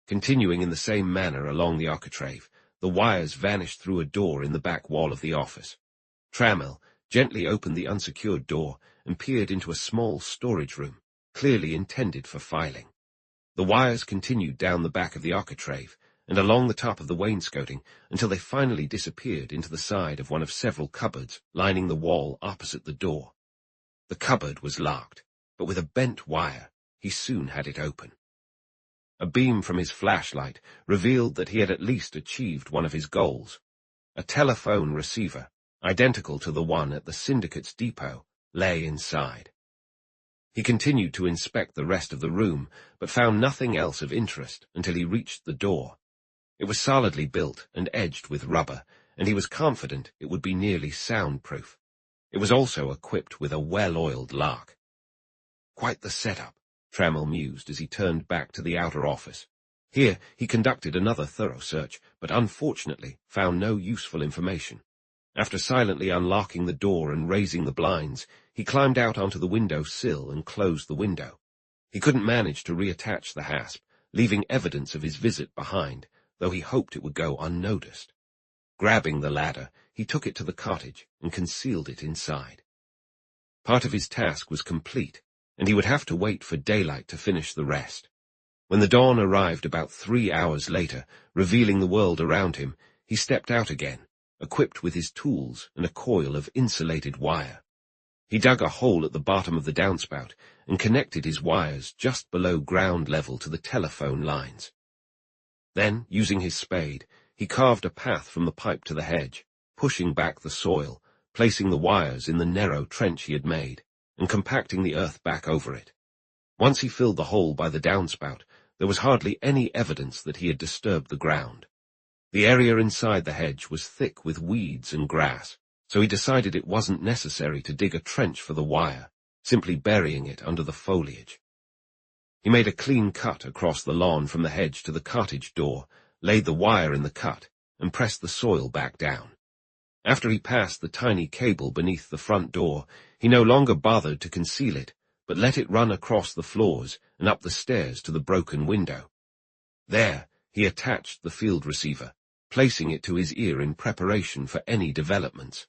Continuing in the same manner along the architrave, the wires vanished through a door in the back wall of the office. Trammell gently opened the unsecured door and peered into a small storage room, clearly intended for filing. The wires continued down the back of the architrave and along the top of the wainscoting until they finally disappeared into the side of one of several cupboards lining the wall opposite the door. The cupboard was locked, but with a bent wire, he soon had it open. A beam from his flashlight revealed that he had at least achieved one of his goals. A telephone receiver, identical to the one at the Syndicate's depot, lay inside. He continued to inspect the rest of the room, but found nothing else of interest until he reached the door. It was solidly built and edged with rubber, and he was confident it would be nearly soundproof. It was also equipped with a well-oiled lock. Quite the setup, Trammell mused as he turned back to the outer office. Here he conducted another thorough search, but unfortunately found no useful information. After silently unlocking the door and raising the blinds, he climbed out onto the window sill and closed the window. He couldn't manage to reattach the hasp, leaving evidence of his visit behind, though he hoped it would go unnoticed. Grabbing the ladder, he took it to the cottage and concealed it inside. Part of his task was complete, and he would have to wait for daylight to finish the rest. When the dawn arrived about 3 hours later, revealing the world around him, he stepped out again, equipped with his tools and a coil of insulated wire. He dug a hole at the bottom of the downspout and connected his wires just below ground level to the telephone lines. Then, using his spade, he carved a path from the pipe to the hedge, pushing back the soil, placing the wires in the narrow trench he had made, and compacting the earth back over it. Once he filled the hole by the downspout, there was hardly any evidence that he had disturbed the ground. The area inside the hedge was thick with weeds and grass, so he decided it wasn't necessary to dig a trench for the wire, simply burying it under the foliage. He made a clean cut across the lawn from the hedge to the cottage door, laid the wire in the cut, and pressed the soil back down. After he passed the tiny cable beneath the front door, he no longer bothered to conceal it, but let it run across the floors and up the stairs to the broken window. There, he attached the field receiver, placing it to his ear in preparation for any developments.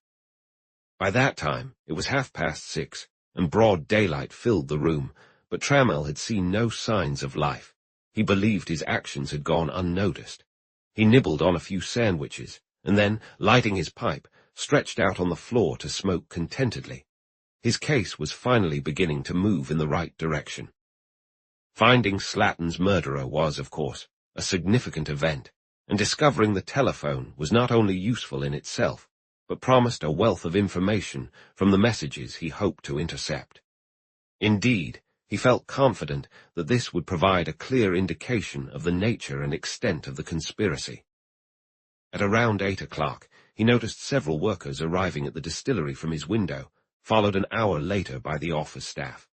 By that time, it was 6:30, and broad daylight filled the room, but Trammell had seen no signs of life. He believed his actions had gone unnoticed. He nibbled on a few sandwiches, and then, lighting his pipe, stretched out on the floor to smoke contentedly. His case was finally beginning to move in the right direction. Finding Slatton's murderer was, of course, a significant event, and discovering the telephone was not only useful in itself, but promised a wealth of information from the messages he hoped to intercept. Indeed, he felt confident that this would provide a clear indication of the nature and extent of the conspiracy. At around 8 o'clock, he noticed several workers arriving at the distillery from his window, followed an hour later by the office staff.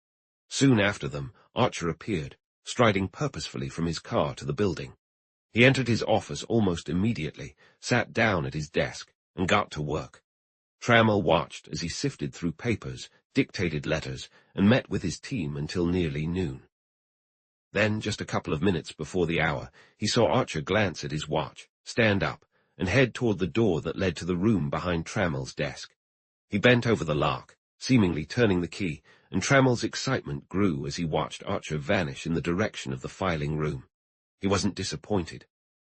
Soon after them, Archer appeared, striding purposefully from his car to the building. He entered his office almost immediately, sat down at his desk, and got to work. Trammell watched as he sifted through papers, dictated letters, and met with his team until nearly noon. Then, just a couple of minutes before the hour, he saw Archer glance at his watch, stand up, and head toward the door that led to the room behind Trammell's desk. He bent over the lock, seemingly turning the key, and Trammell's excitement grew as he watched Archer vanish in the direction of the filing room. He wasn't disappointed.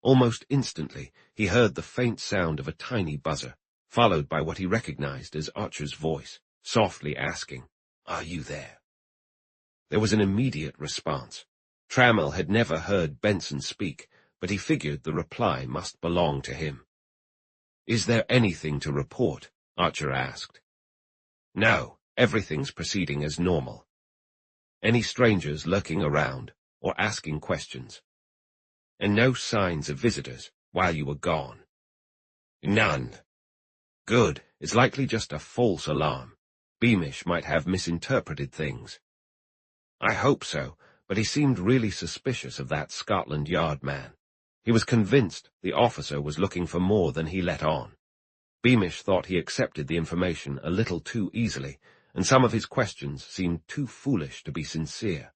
Almost instantly, he heard the faint sound of a tiny buzzer, followed by what he recognized as Archer's voice, softly asking, "Are you there?" There was an immediate response. Trammell had never heard Benson speak, but he figured the reply must belong to him. "Is there anything to report?" Archer asked. "No, everything's proceeding as normal." "Any strangers lurking around or asking questions?" "And no signs of visitors while you were gone?" "None." "Good. It's likely just a false alarm. Beamish might have misinterpreted things." "I hope so, but he seemed really suspicious of that Scotland Yard man. He was convinced the officer was looking for more than he let on. Beamish thought he accepted the information a little too easily, and some of his questions seemed too foolish to be sincere."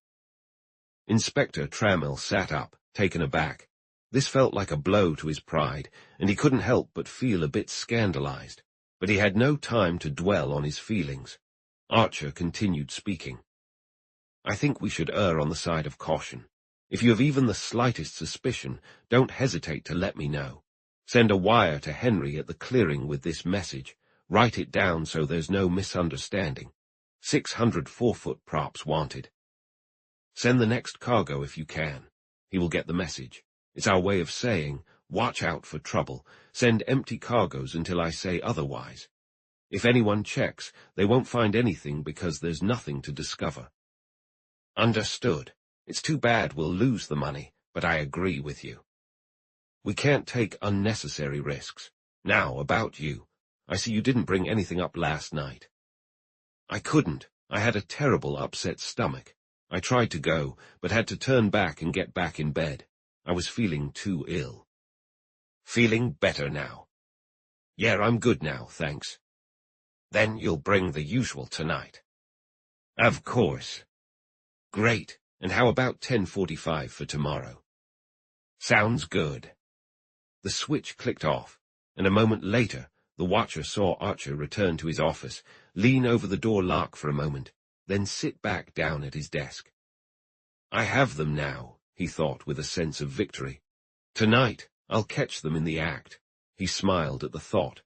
Inspector Trammell sat up, taken aback. This felt like a blow to his pride, and he couldn't help but feel a bit scandalized. But he had no time to dwell on his feelings. Archer continued speaking. "I think we should err on the side of caution. If you have even the slightest suspicion, don't hesitate to let me know. Send a wire to Henry at the clearing with this message. Write it down so there's no misunderstanding. 600 4-foot props wanted. Send the next cargo if you can. He will get the message. It's our way of saying, watch out for trouble. Send empty cargoes until I say otherwise. If anyone checks, they won't find anything because there's nothing to discover." "Understood. It's too bad we'll lose the money, but I agree with you. We can't take unnecessary risks. Now, about you. I see you didn't bring anything up last night." "I couldn't. I had a terrible upset stomach. I tried to go, but had to turn back and get back in bed. I was feeling too ill." "Feeling better now?" "Yeah, I'm good now, thanks." "Then you'll bring the usual tonight?" "Of course." "Great. And how about 10:45 for tomorrow?" "Sounds good." The switch clicked off, and a moment later the watcher saw Archer return to his office, lean over the door lock for a moment, then sit back down at his desk. "I have them now," he thought with a sense of victory. "Tonight I'll catch them in the act." He smiled at the thought.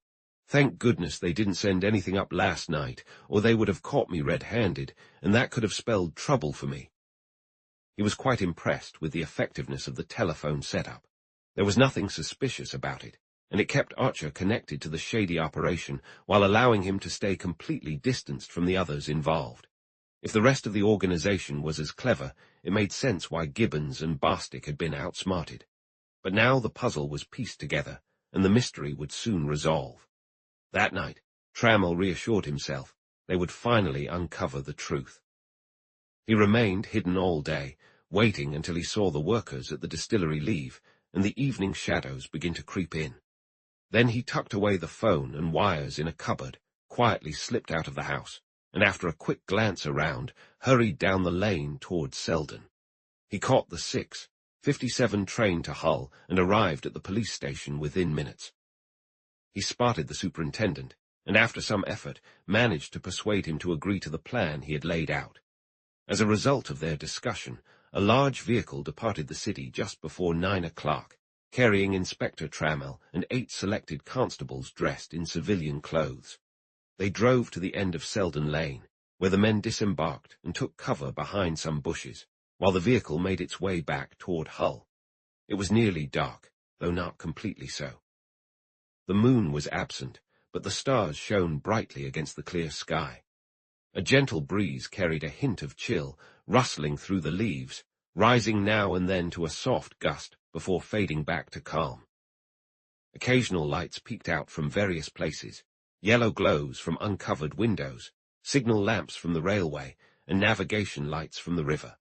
"Thank goodness they didn't send anything up last night, or they would have caught me red-handed, and that could have spelled trouble for me." He was quite impressed with the effectiveness of the telephone setup. There was nothing suspicious about it, and it kept Archer connected to the shady operation while allowing him to stay completely distanced from the others involved. If the rest of the organization was as clever, it made sense why Gibbons and Bostick had been outsmarted. But now the puzzle was pieced together, and the mystery would soon resolve. That night, Trammell reassured himself they would finally uncover the truth. He remained hidden all day, waiting until he saw the workers at the distillery leave and the evening shadows begin to creep in. Then he tucked away the phone and wires in a cupboard, quietly slipped out of the house, and after a quick glance around, hurried down the lane toward Selden. He caught the 6:57 train to Hull and arrived at the police station within minutes. He spotted the superintendent, and after some effort, managed to persuade him to agree to the plan he had laid out. As a result of their discussion, a large vehicle departed the city just before 9 o'clock, carrying Inspector Trammell and 8 selected constables dressed in civilian clothes. They drove to the end of Selden Lane, where the men disembarked and took cover behind some bushes, while the vehicle made its way back toward Hull. It was nearly dark, though not completely so. The moon was absent, but the stars shone brightly against the clear sky. A gentle breeze carried a hint of chill, rustling through the leaves, rising now and then to a soft gust before fading back to calm. Occasional lights peeked out from various places, yellow glows from uncovered windows, signal lamps from the railway, and navigation lights from the river.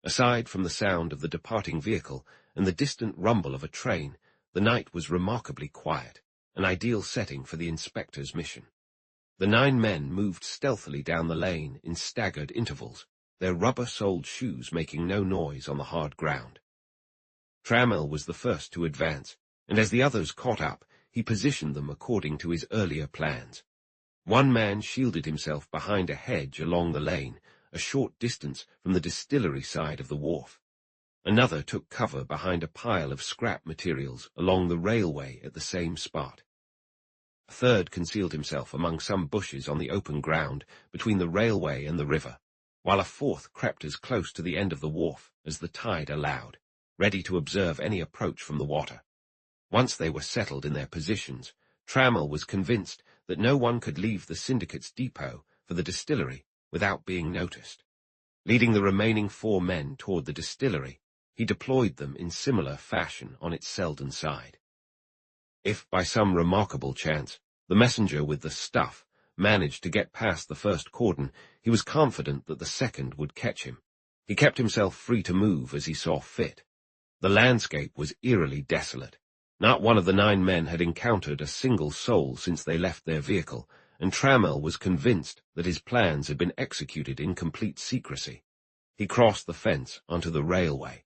Aside from the sound of the departing vehicle and the distant rumble of a train, the night was remarkably quiet, an ideal setting for the inspector's mission. The 9 men moved stealthily down the lane in staggered intervals, their rubber-soled shoes making no noise on the hard ground. Trammell was the first to advance, and as the others caught up, he positioned them according to his earlier plans. One man shielded himself behind a hedge along the lane, a short distance from the distillery side of the wharf. Another took cover behind a pile of scrap materials along the railway at the same spot. A third concealed himself among some bushes on the open ground between the railway and the river, while a fourth crept as close to the end of the wharf as the tide allowed. ready to observe any approach from the water. Once they were settled in their positions, Trammell was convinced that no one could leave the syndicate's depot for the distillery without being noticed. Leading the remaining 4 men toward the distillery, he deployed them in similar fashion on its Selden side. If, by some remarkable chance, the messenger with the stuff managed to get past the first cordon, he was confident that the second would catch him. He kept himself free to move as he saw fit. The landscape was eerily desolate. Not one of the 9 men had encountered a single soul since they left their vehicle, and Trammell was convinced that his plans had been executed in complete secrecy. He crossed the fence onto the railway.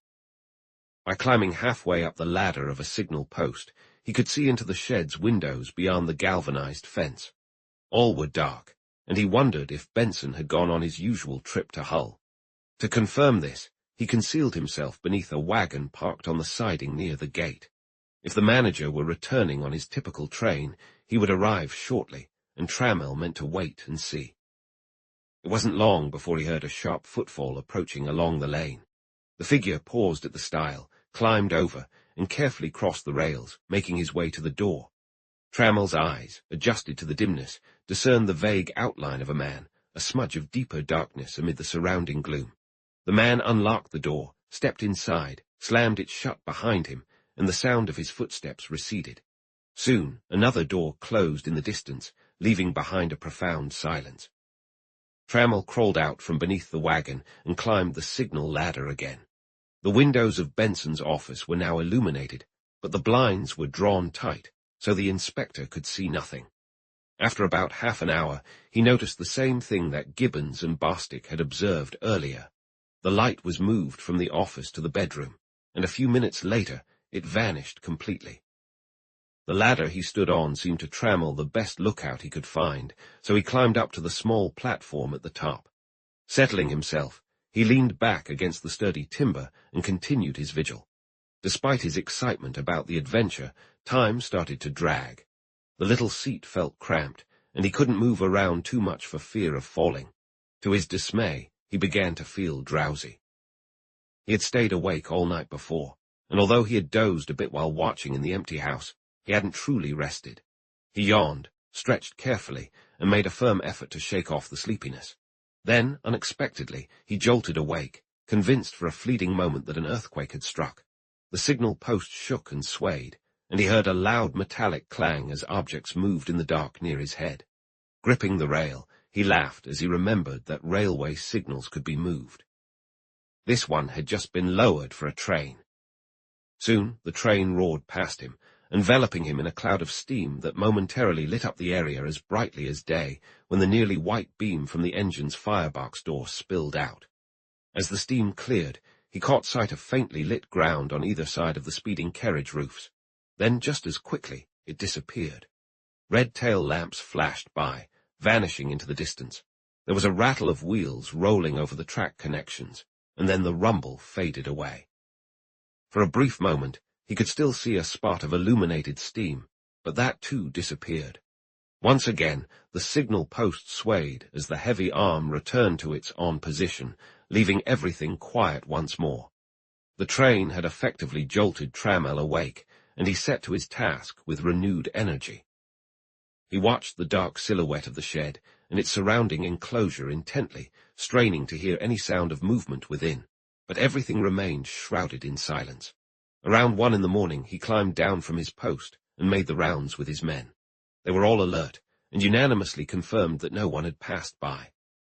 By climbing halfway up the ladder of a signal post, he could see into the shed's windows beyond the galvanized fence. All were dark, and he wondered if Benson had gone on his usual trip to Hull. To confirm this, he concealed himself beneath a wagon parked on the siding near the gate. If the manager were returning on his typical train, he would arrive shortly, and Trammell meant to wait and see. It wasn't long before he heard a sharp footfall approaching along the lane. The figure paused at the stile, climbed over, and carefully crossed the rails, making his way to the door. Trammell's eyes, adjusted to the dimness, discerned the vague outline of a man, a smudge of deeper darkness amid the surrounding gloom. The man unlocked the door, stepped inside, slammed it shut behind him, and the sound of his footsteps receded. Soon, another door closed in the distance, leaving behind a profound silence. Trammell crawled out from beneath the wagon and climbed the signal ladder again. The windows of Benson's office were now illuminated, but the blinds were drawn tight, so the inspector could see nothing. After about half an hour, he noticed the same thing that Gibbons and Bostick had observed earlier. The light was moved from the office to the bedroom, and a few minutes later it vanished completely. The ladder he stood on seemed to Trammell the best lookout he could find, so he climbed up to the small platform at the top. Settling himself, he leaned back against the sturdy timber and continued his vigil. Despite his excitement about the adventure, time started to drag. The little seat felt cramped, and he couldn't move around too much for fear of falling. To his dismay, he began to feel drowsy. He had stayed awake all night before, and although he had dozed a bit while watching in the empty house, he hadn't truly rested. He yawned, stretched carefully, and made a firm effort to shake off the sleepiness. Then, unexpectedly, he jolted awake, convinced for a fleeting moment that an earthquake had struck. The signal post shook and swayed, and he heard a loud metallic clang as objects moved in the dark near his head. Gripping the rail, he laughed as he remembered that railway signals could be moved. This one had just been lowered for a train. Soon the train roared past him, enveloping him in a cloud of steam that momentarily lit up the area as brightly as day when the nearly white beam from the engine's firebox door spilled out. As the steam cleared, he caught sight of faintly lit ground on either side of the speeding carriage roofs. Then, just as quickly, it disappeared. Red tail lamps flashed by, vanishing into the distance. There was a rattle of wheels rolling over the track connections, and then the rumble faded away. For a brief moment, he could still see a spot of illuminated steam, but that too disappeared. Once again, the signal post swayed as the heavy arm returned to its on position, leaving everything quiet once more. The train had effectively jolted Trammell awake, and he set to his task with renewed energy. He watched the dark silhouette of the shed and its surrounding enclosure intently, straining to hear any sound of movement within, but everything remained shrouded in silence. Around 1 in the morning, he climbed down from his post and made the rounds with his men. They were all alert, and unanimously confirmed that no one had passed by.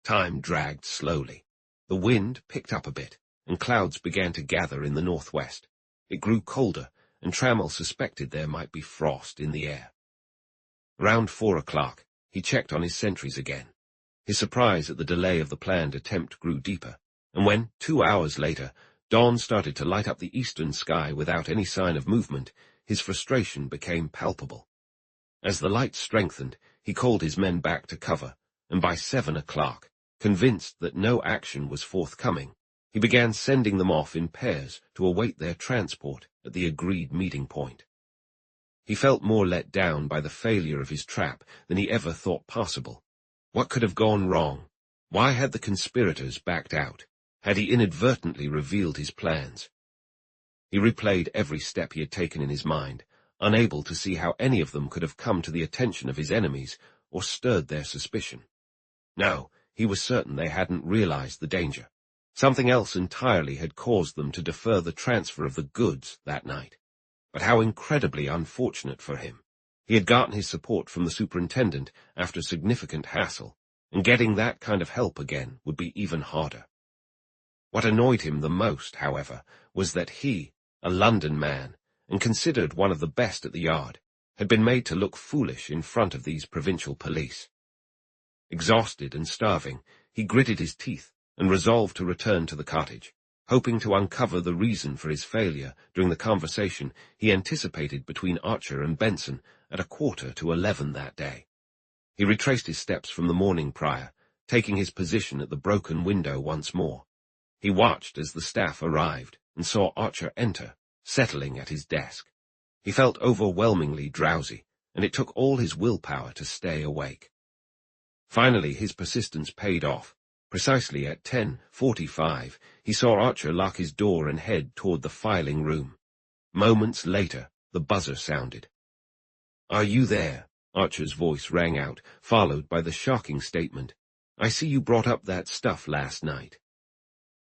Time dragged slowly. The wind picked up a bit, and clouds began to gather in the northwest. It grew colder, and Trammell suspected there might be frost in the air. Around 4 o'clock, he checked on his sentries again. His surprise at the delay of the planned attempt grew deeper, and when, 2 hours later, dawn started to light up the eastern sky without any sign of movement, his frustration became palpable. As the light strengthened, he called his men back to cover, and by 7 o'clock, convinced that no action was forthcoming, he began sending them off in pairs to await their transport at the agreed meeting point. He felt more let down by the failure of his trap than he ever thought possible. What could have gone wrong? Why had the conspirators backed out? Had he inadvertently revealed his plans? He replayed every step he had taken in his mind, unable to see how any of them could have come to the attention of his enemies or stirred their suspicion. No, he was certain they hadn't realized the danger. Something else entirely had caused them to defer the transfer of the goods that night. But how incredibly unfortunate for him. He had gotten his support from the superintendent after significant hassle, and getting that kind of help again would be even harder. What annoyed him the most, however, was that he, a London man, and considered one of the best at the yard, had been made to look foolish in front of these provincial police. Exhausted and starving, he gritted his teeth and resolved to return to the cottage, hoping to uncover the reason for his failure during the conversation he anticipated between Archer and Benson at 11:15 that day. He retraced his steps from the morning prior, taking his position at the broken window once more. He watched as the staff arrived and saw Archer enter, settling at his desk. He felt overwhelmingly drowsy, and it took all his willpower to stay awake. Finally, his persistence paid off. Precisely at 10:45, he saw Archer lock his door and head toward the filing room. Moments later, the buzzer sounded. "Are you there?" Archer's voice rang out, followed by the shocking statement, "I see you brought up that stuff last night."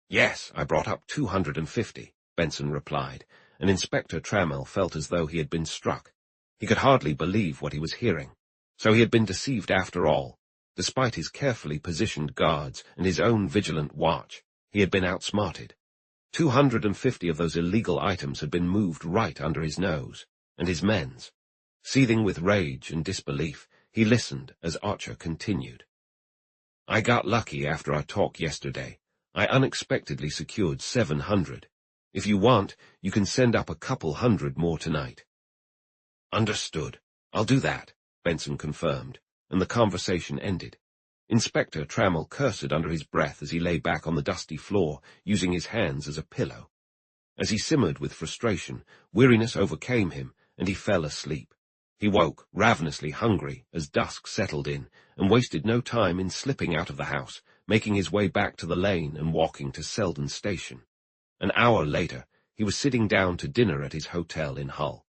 "Yes, I brought up 250, Benson replied, and Inspector Trammell felt as though he had been struck. He could hardly believe what he was hearing. So he had been deceived after all. Despite his carefully positioned guards and his own vigilant watch, he had been outsmarted. 250 of those illegal items had been moved right under his nose, and his men's. Seething with rage and disbelief, he listened as Archer continued. "I got lucky after our talk yesterday. I unexpectedly secured 700. If you want, you can send up a couple hundred more tonight." "Understood. I'll do that," Benson confirmed, and the conversation ended. Inspector Trammell cursed under his breath as he lay back on the dusty floor, using his hands as a pillow. As he simmered with frustration, weariness overcame him, and he fell asleep. He woke, ravenously hungry, as dusk settled in, and wasted no time in slipping out of the house, making his way back to the lane and walking to Selden Station. An hour later, he was sitting down to dinner at his hotel in Hull.